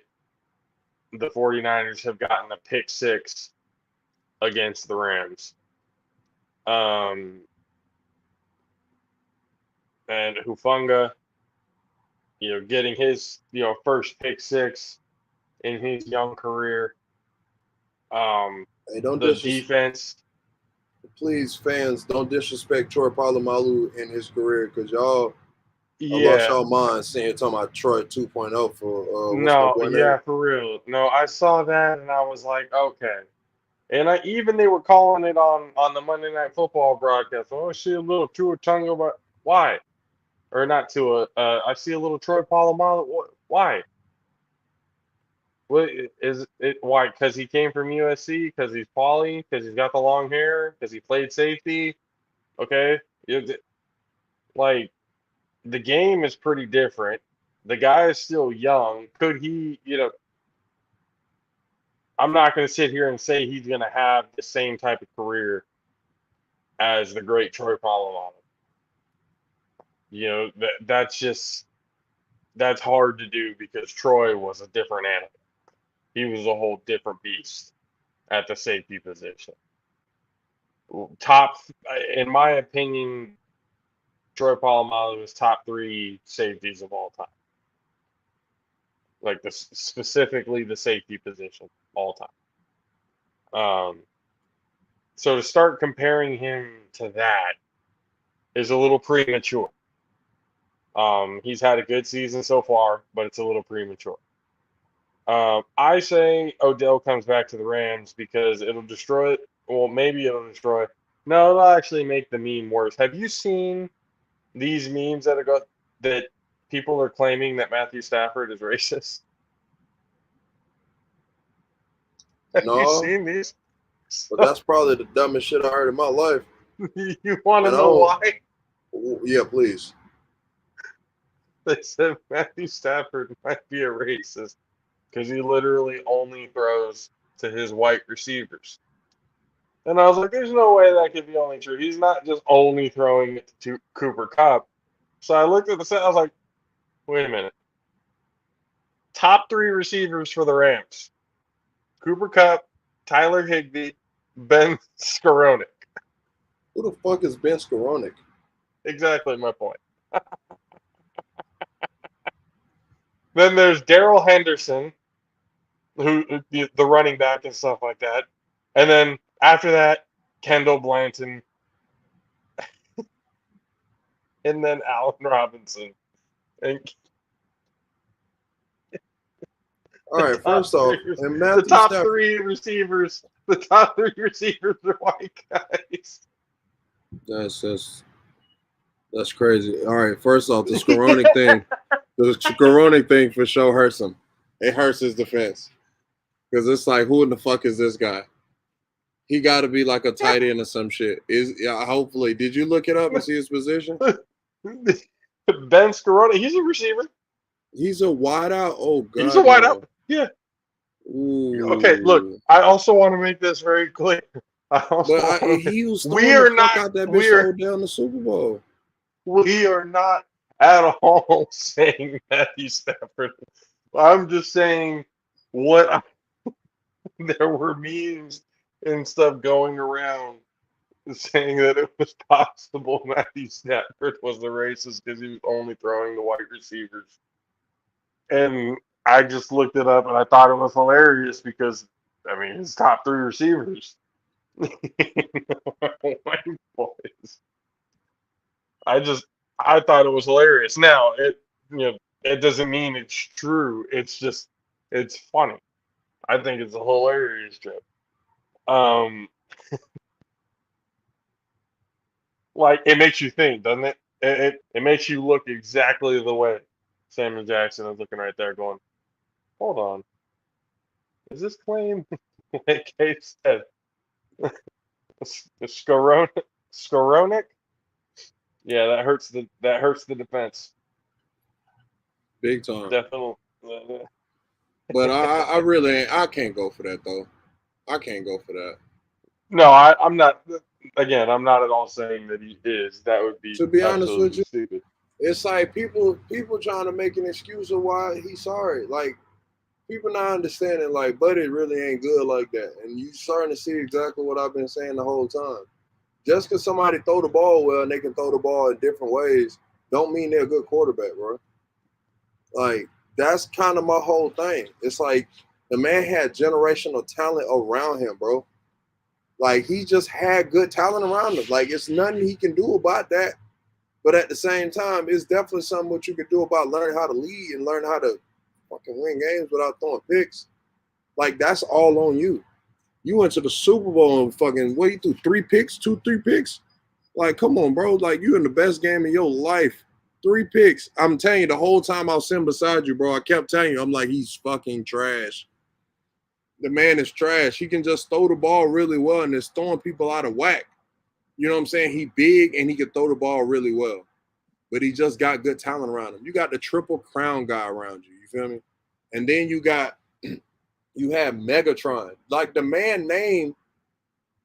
49ers have gotten a pick 6 against the Rams. And Hufanga, getting his first pick 6 in his young career. Hey, don't the defense. Please, fans, don't disrespect Troy Polamalu in his career, because y'all Yeah. lost y'all mind seeing talking about Troy 2.0 for No, yeah, for real. No, I saw that and I was like, okay. And they were calling it on the Monday Night Football broadcast. Oh, I see a little Tua Tunga, but why? Or not Tua. I see a little Troy Polamalu. Why? What is it? Why? Because he came from USC? Because he's Pauly? Because he's got the long hair? Because he played safety? Okay, like the game is pretty different. The guy is still young. Could he? I'm not going to sit here and say he's going to have the same type of career as the great Troy Polamalu. That's hard to do because Troy was a different animal. He was a whole different beast at the safety position. Top, in my opinion, Troy Polamalu is top 3 safeties of all time. Like specifically the safety position all time. So to start comparing him to that is a little premature. He's had a good season so far, but it's a little premature. I say Odell comes back to the Rams because it'll destroy it. Well, maybe it'll destroy. No, it'll actually make the meme worse. Have you seen these memes that people are claiming that Matthew Stafford is racist? Have you seen these? But that's probably the dumbest shit I heard in my life. You want to know why? Yeah, please. They said Matthew Stafford might be a racist because he literally only throws to his white receivers. And I was like, there's no way that could be only true. He's not just only throwing it to Cooper Kupp. So I looked at the set. I was like, wait a minute. Top 3 receivers for the Rams: Cooper Kupp, Tyler Higbee, Ben Skowronek. Who the fuck is Ben Skowronek? Exactly my point. Then there's Darrell Henderson, who the running back and stuff like that. And then after that, Kendall Blanton. And then Allen Robinson. And All right, first off, and The Matthew top Stafford. three receivers. The top three receivers are white guys. That's crazy. All right, first off, the Skoronic thing. The Skoronic thing for sure hurts him. It hurts his defense. Because it's like, who in the fuck is this guy? He got to be like a tight end or some shit. Hopefully. Did you look it up and see his position? Ben Scaroni, he's a receiver. He's a wideout. Oh god, He's a wideout. Yeah. Ooh. Okay. Look, I also want to make this very clear. He was throwing the fuck out that bitch Odell in the Super Bowl. We are not at all saying Matthew Stafford. I'm just saying there were memes and stuff going around saying that it was possible Matthew Stafford was the racist because he was only throwing the white receivers. And I just looked it up and I thought it was hilarious because, I mean, his top three receivers. White boys. I thought it was hilarious. Now, it doesn't mean it's true. It's just, it's funny. I think it's a hilarious joke. Like, it makes you think, doesn't it? It makes you look exactly the way Samuel Jackson is looking right there going, hold on. Is this claim, like Kate said, Skoronic? Yeah, that hurts the defense. Big time. Definitely. But I really I can't go for that though. I can't go for that. No, I'm not. Again, I'm not at all saying that he is. That would be, to be honest with you, stupid. It's like people trying to make an excuse of why he's sorry. Like people not understanding like Buddy really ain't good like that. And you starting to see exactly what I've been saying the whole time. Just because somebody throw the ball well and they can throw the ball in different ways, don't mean they're a good quarterback, bro. Like, that's kind of my whole thing. It's like the man had generational talent around him, bro. Like, he just had good talent around him. Like, it's nothing he can do about that. But at the same time, it's definitely something what you can do about learning how to lead and learn how to fucking win games without throwing picks. Like, that's all on you. You went to the Super Bowl and fucking, what, you threw 3 picks? 3 picks? Like, come on, bro. Like, you in the best game of your life. 3 picks. I'm telling you, the whole time I was sitting beside you, bro, I kept telling you, I'm like, he's fucking trash. The man is trash. He can just throw the ball really well and it's throwing people out of whack. You know what I'm saying? He big and he can throw the ball really well. But he just got good talent around him. You got the triple crown guy around you. You feel me? And then you have Megatron. Like, the man name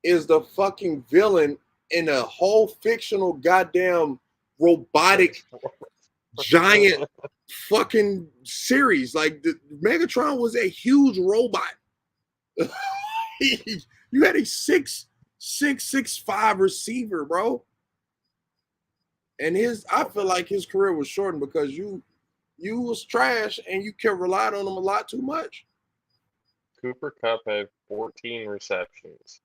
is the fucking villain in a whole fictional goddamn robotic giant fucking series. Like, the Megatron was a huge robot. You had a 6'5" receiver, bro. And I feel like his career was shortened because you was trash and you kept relying on him a lot too much. Cooper Kupp had 14 receptions,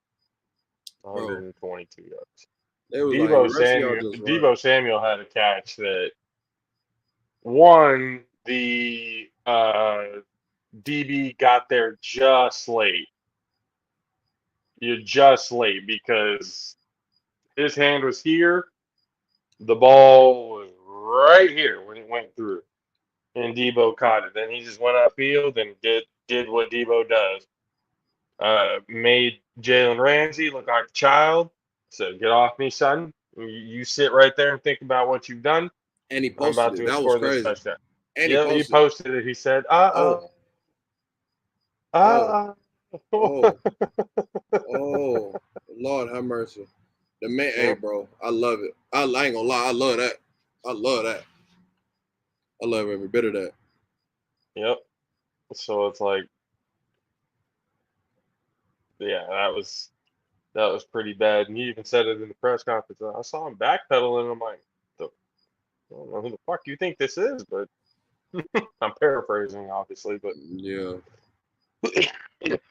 122 yards. Deebo Samuel had a catch that the DB got there just late. You're just late because his hand was here. The ball was right here when it went through. And Deebo caught it. Then he just went upfield and did what Deebo does. Made Jalen Ramsey look like a child. So get off me, son. You sit right there and think about what you've done. And he I'm about posted it. to That score was this crazy. touchdown. And Yeah, he posted it. He said, Oh, Lord have mercy. The man, hey, bro, I love it. I ain't gonna lie, I love that. I love every bit of that. Yep. So it's like, yeah, that was pretty bad. And he even said it in the press conference. I saw him backpedaling. I'm like, I don't know who the fuck you think this is, but I'm paraphrasing, obviously. But yeah, it's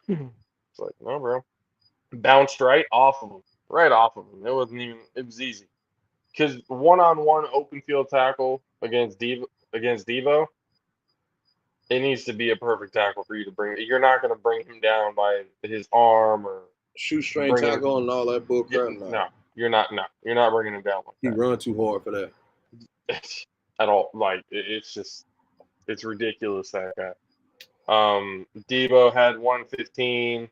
like, no, bro, bounced right off of him. Right off of him. It wasn't even. It was easy. Because one-on-one open field tackle against Devo, It needs to be a perfect tackle for you to bring. You're not going to bring him down by his arm or Shoestring bring him. tackle and all that bull crap. No, you're not. No, you're not bringing him down like He that. run too hard for that. At all. Like it's just, it's ridiculous that guy. Debo had 115.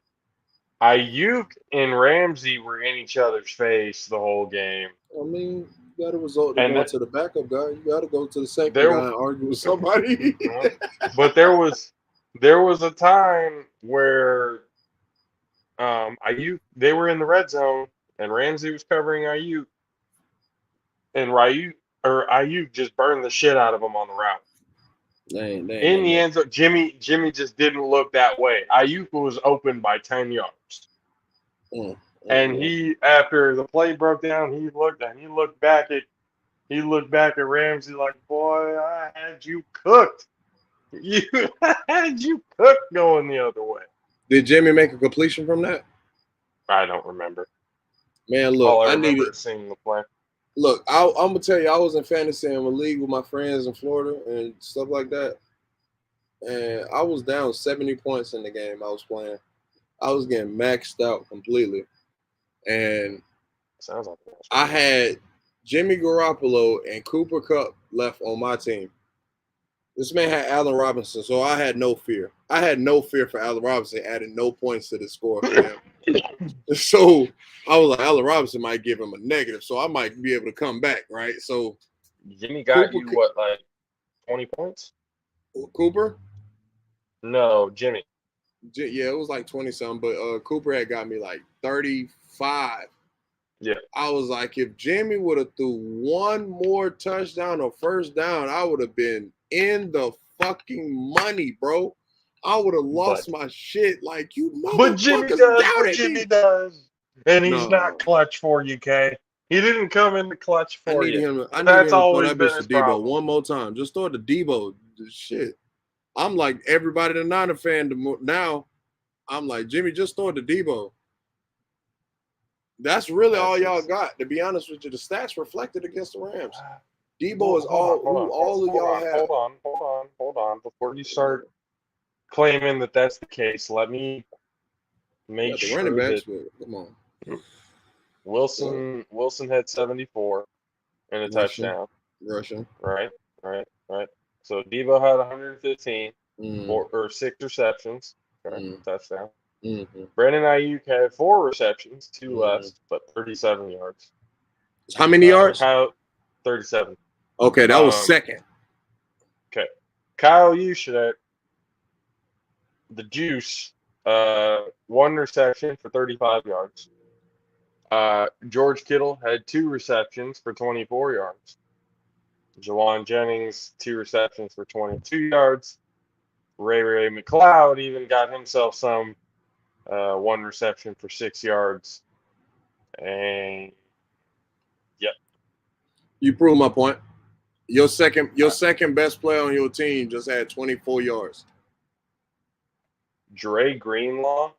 Ayuk and Ramsey were in each other's face the whole game. I mean, you got to resort to And going that- to the backup guy. You got to go to the second There- guy and argue with somebody. But there was a time where Ayuk, they were in the red zone and Ramsey was covering Ayuk, and Ayuk just burned the shit out of him on the route. In the end zone, Jimmy just didn't look that way. Ayuk was open by 10 yards. And he, after the play broke down, he looked back at Ramsey like, boy, I had you cooked. You had you cooked going the other way. Did Jimmy make a completion from that? I don't remember. Man, look, All I I remember needed. is seeing the play. Look, I'm gonna tell you, I was in fantasy in a league with my friends in Florida and stuff like that, and I was down 70 points in the game I was playing. I was getting maxed out completely, and Sounds like I had Jimmy Garoppolo and Cooper Kupp left on my team. This man had Allen Robinson, so I had no fear. I had no fear for Allen Robinson, adding no points to the score for him. So I was like, Allen Robinson might give him a negative, so I might be able to come back, right? So Jimmy got Cooper you what, like 20 points? Cooper? No, Jimmy. Yeah, it was like 20 something, but Cooper had got me like 35. Yeah. I was like, if Jimmy would have threw one more touchdown or first down, I would have been in the fucking money, bro. I would have lost my shit. Like, you motherfuckers But Jimmy does doubted what me. Jimmy does. And he's No. not clutch for you, Kay. He didn't come in the clutch I for needed you. him to That's throw always that been bitch to his Debo problem. one more time. Just throw it to Debo. Shit. I'm like everybody the Niner fan now. I'm like, Jimmy, just throw it to Debo. That's really all y'all got. To be honest with you, the stats reflected against the Rams. Debo is all of y'all have. Hold on. Before you start claiming that that's the case, let me make The sure running backs, that but come on. Wilson had 74 and a touchdown. Rushing. Right. So Debo had 115 or 6 receptions. Okay, touchdown. Brandon Ayuk had 4 receptions, 2 less, but 37 yards. How many yards? 37. Okay, that was second. Okay. Kyle Juszczyk, the Juice, 1 reception for 35 yards. George Kittle had 2 receptions for 24 yards. Jawan Jennings, 2 receptions for 22 yards. Ray McLeod even got himself some 1 reception for 6 yards. And yep. You proved my point. Your second best player on your team just had 24 yards. Dre Greenlaw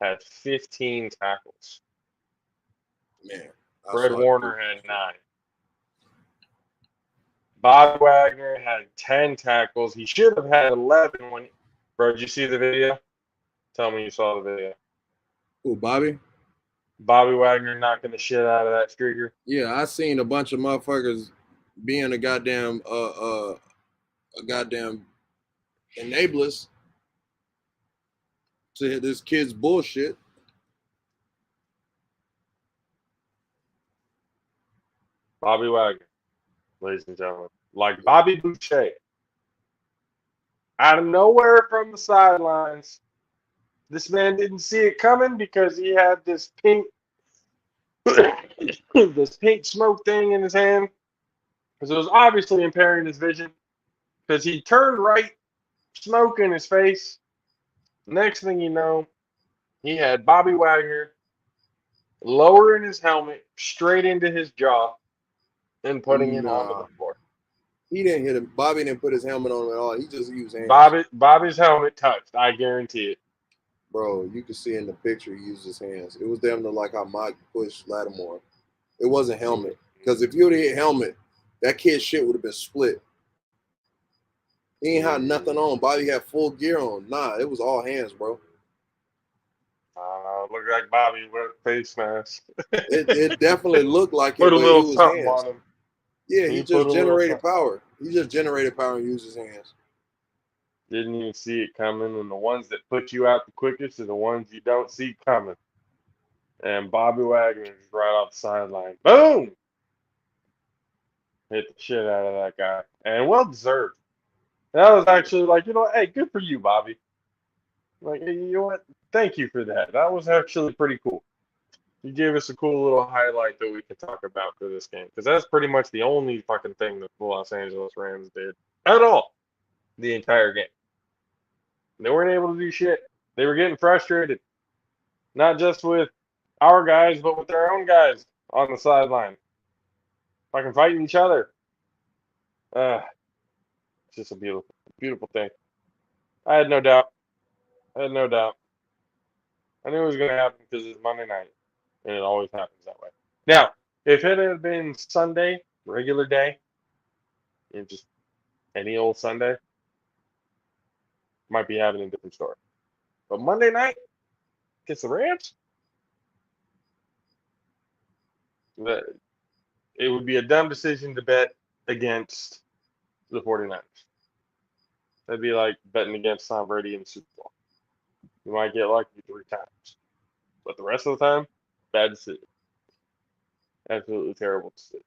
had 15 tackles. Man. Fred Warner had 9. Bob Wagner had 10 tackles. He should have had 11 when. Bro, did you see the video? Tell me you saw the video. Who, Bobby? Bobby Wagner knocking the shit out of that streaker. Yeah, I seen a bunch of motherfuckers being a goddamn enablers to this kid's bullshit. Bobby Wagner, ladies and gentlemen. Like Bobby Boucher. Out of nowhere from the sidelines. This man didn't see it coming because he had this pink smoke thing in his hand. Because it was obviously impairing his vision. Because he turned right, smoke in his face. Next thing you know, he had Bobby Wagner lowering his helmet straight into his jaw and putting him onto the floor. He didn't hit him. Bobby didn't put his helmet on at all. He just used hands. Bobby's helmet touched. I guarantee it. Bro, you can see in the picture he used his hands. It was damn near like how Mike pushed Lattimore. It wasn't helmet. Because if you would have hit helmet, that kid's shit would have been split. He ain't had nothing on. Bobby had full gear on. Nah, it was all hands, bro. Looked like Bobby with a face mask. It definitely looked like it, Put a but it little was something hands. on him. Yeah, He he put just a little generated something. power. He just generated power and used his hands. Didn't even see it coming, and the ones that put you out the quickest are the ones you don't see coming. And Bobby Wagner is right off the sideline. Boom! Hit the shit out of that guy. And well deserved. That was actually like, hey, good for you, Bobby. Like, hey, you know what? Thank you for that. That was actually pretty cool. You gave us a cool little highlight that we can talk about for this game. Because that's pretty much the only fucking thing that the Los Angeles Rams did at all the entire game. They weren't able to do shit. They were getting frustrated. Not just with our guys, but with their own guys on the sideline. Fucking fighting each other. It's just a beautiful, beautiful thing. I had no doubt. I had no doubt. I knew it was going to happen because it's Monday night, and it always happens that way. Now, if it had been Sunday, regular day, and just any old Sunday, might be having a different story. But Monday night against the Rams, it would be a dumb decision to bet against the 49ers. That'd be like betting against Tom Brady in the Super Bowl. You might get lucky 3 times, but the rest of the time, bad decision. Absolutely terrible decision.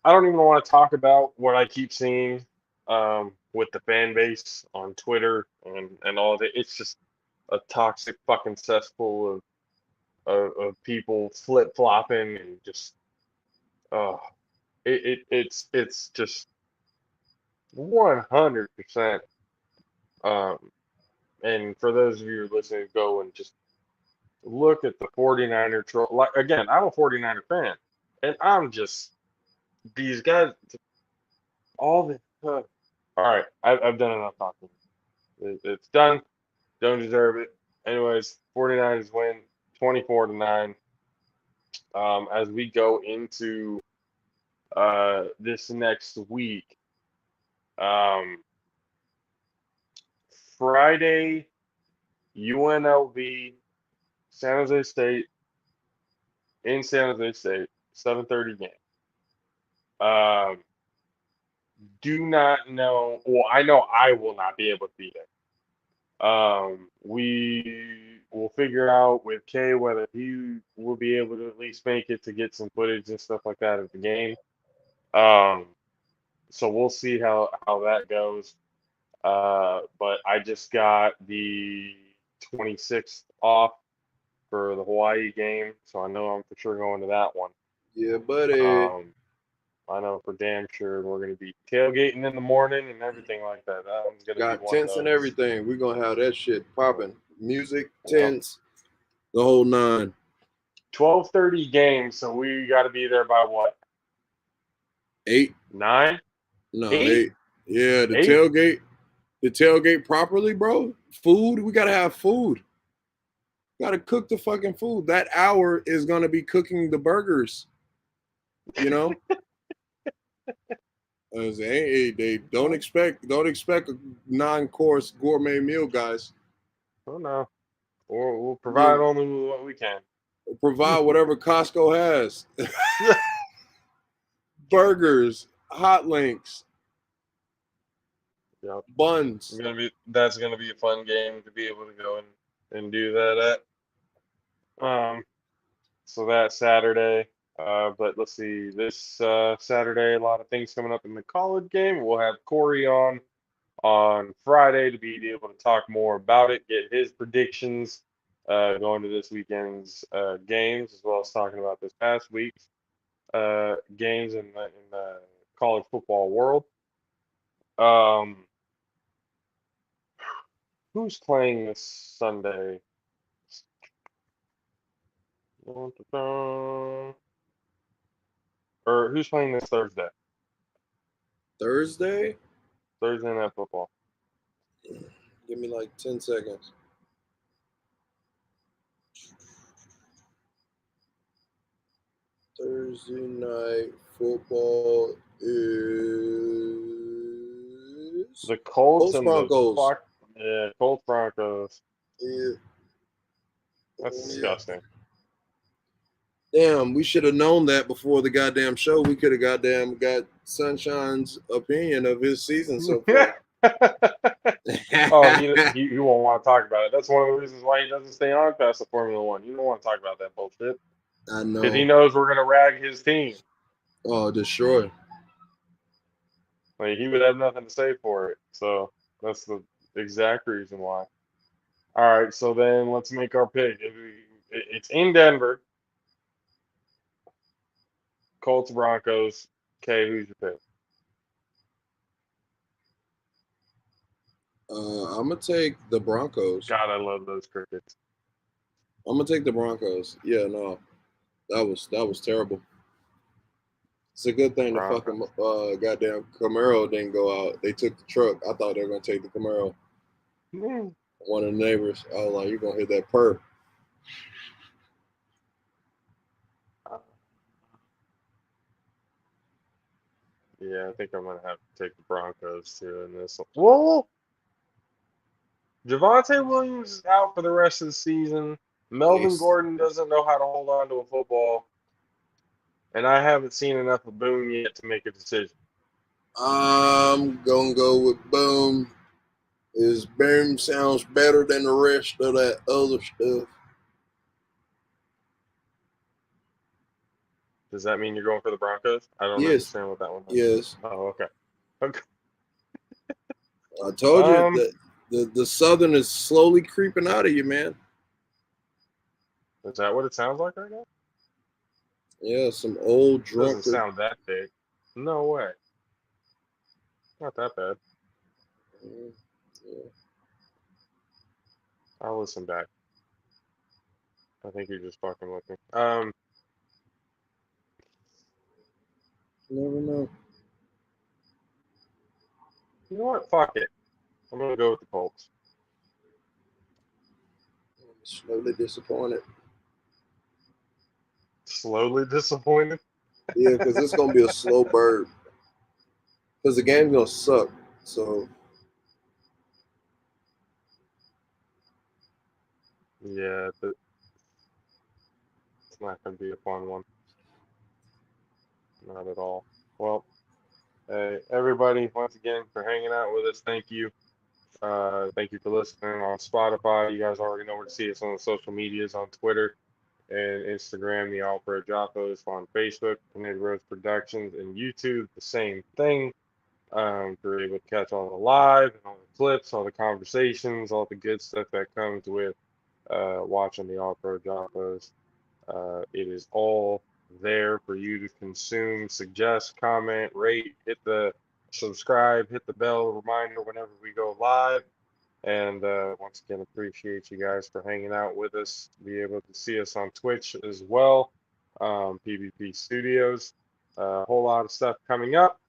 I don't even want to talk about what I keep seeing with the fan base on Twitter and all of it. It's just a toxic fucking cesspool of people flip flopping and just it's just 100%. And for those of you who are listening, go and just look at the 49er troll. Like again, I'm a 49er fan, and I'm just these guys. All the all right, I've done enough talking. It's done. Don't deserve it. Anyways, 49ers win 24-9. As we go into this next week, um, Friday, UNLV, San Jose State in San Jose State, 7:30 game. Um, do not know. Well, I know I will not be able to be there. We will figure out with Kay whether he will be able to at least make it to get some footage and stuff like that of the game. Um, so we'll see how that goes. But I just got the 26th off for the Hawaii game, so I know I'm for sure going to that one. Yeah, buddy. I know for damn sure we're going to be tailgating in the morning and everything like that. That one's going to be Got one of tents and those. everything. We're gonna have that shit popping. Music, Yep. tents, the whole nine. 12:30 game, so we got to be there by what? 8? 9? No, 8? 8. Yeah, the 8? tailgate. The tailgate properly, bro. Food, we gotta have food. Gotta cook the fucking food. That hour is gonna be cooking the burgers. You know? They don't expect a 9-course gourmet meal, guys. Oh no. We'll provide only what we can. Provide whatever Costco has. Burgers, hot links, Yep. buns. That's gonna be a fun game to be able to go and do that at. So that Saturday. But let's see, this Saturday, a lot of things coming up in the college game. We'll have Corey on Friday to be able to talk more about it, get his predictions going to this weekend's games, as well as talking about this past week's games in the college football world. Who's playing this Sunday? Or who's playing this Thursday? Thursday? Thursday Night Football. Give me like 10 seconds. Thursday night football is The Colts Colts and Broncos. Colts Broncos. Yeah. That's disgusting. Damn, we should have known that before the goddamn show. We could have got Sunshine's opinion of his season so far. Oh, he won't want to talk about it. That's one of the reasons why he doesn't stay on past the Formula One. You don't want to talk about that bullshit. I Because he know. knows we're gonna rag his team. Oh, destroy. Like he would have nothing to say for it. So that's the exact reason why. All right, so then let's make our pick. It's in Denver. Colts Broncos. Okay, who's your pick? I'm gonna take the Broncos. God, I love those crickets. I'm gonna take the Broncos. Yeah, no, that was terrible. It's a good thing the fucking goddamn Camaro didn't go out. They took the truck. I thought they were gonna take the Camaro. One of the neighbors, I was like, "You're gonna hit that perp." Yeah, I think I'm gonna have to take the Broncos too in this one. Whoa! Javonte Williams is out for the rest of the season. Melvin Yes. Gordon doesn't know how to hold on to a football. And I haven't seen enough of Boone yet to make a decision. I'm gonna go with Boom. His Boom sounds better than the rest of that other stuff. Does that mean you're going for the Broncos? I don't Yes. understand what that one is. Yes. Oh, okay. Okay. I told you that the Southern is slowly creeping out of you, man. Is that what it sounds like right now? Yeah, some old It doesn't drunkard. sound that big. No way. Not that bad. Yeah. I'll listen back. I think you're just fucking with me. Never know. You know what? Fuck it. I'm gonna go with the Colts. I'm slowly disappointed. Slowly disappointed. Yeah, because it's gonna be a slow bird. Because the game's gonna suck. So Yeah, it's not gonna be a fun one. Not at all. Well, hey, everybody, once again for hanging out with us. Thank you. Thank you for listening on Spotify. You guys already know where to see us on the social medias on Twitter and Instagram, the All Pro JAFFOs, on Facebook, Tornado Rose Productions, and YouTube, the same thing. You're able to catch all the live and all the clips, all the conversations, all the good stuff that comes with watching the All Pro JAFFOs. It is all there for you to consume, suggest, comment, rate, hit the subscribe, hit the bell reminder whenever we go live. And once again, appreciate you guys for hanging out with us. Be able to see us on Twitch as well, PvP Studios. A whole lot of stuff coming up,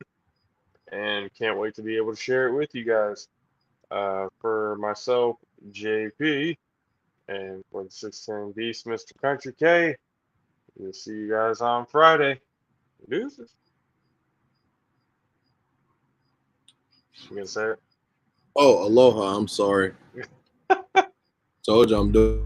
and can't wait to be able to share it with you guys. For myself, JP, and for the 610 Beast, Mr. Country K. We'll see you guys on Friday. Deuces. You gonna say it? aloha. I'm sorry. Told you I'm doing.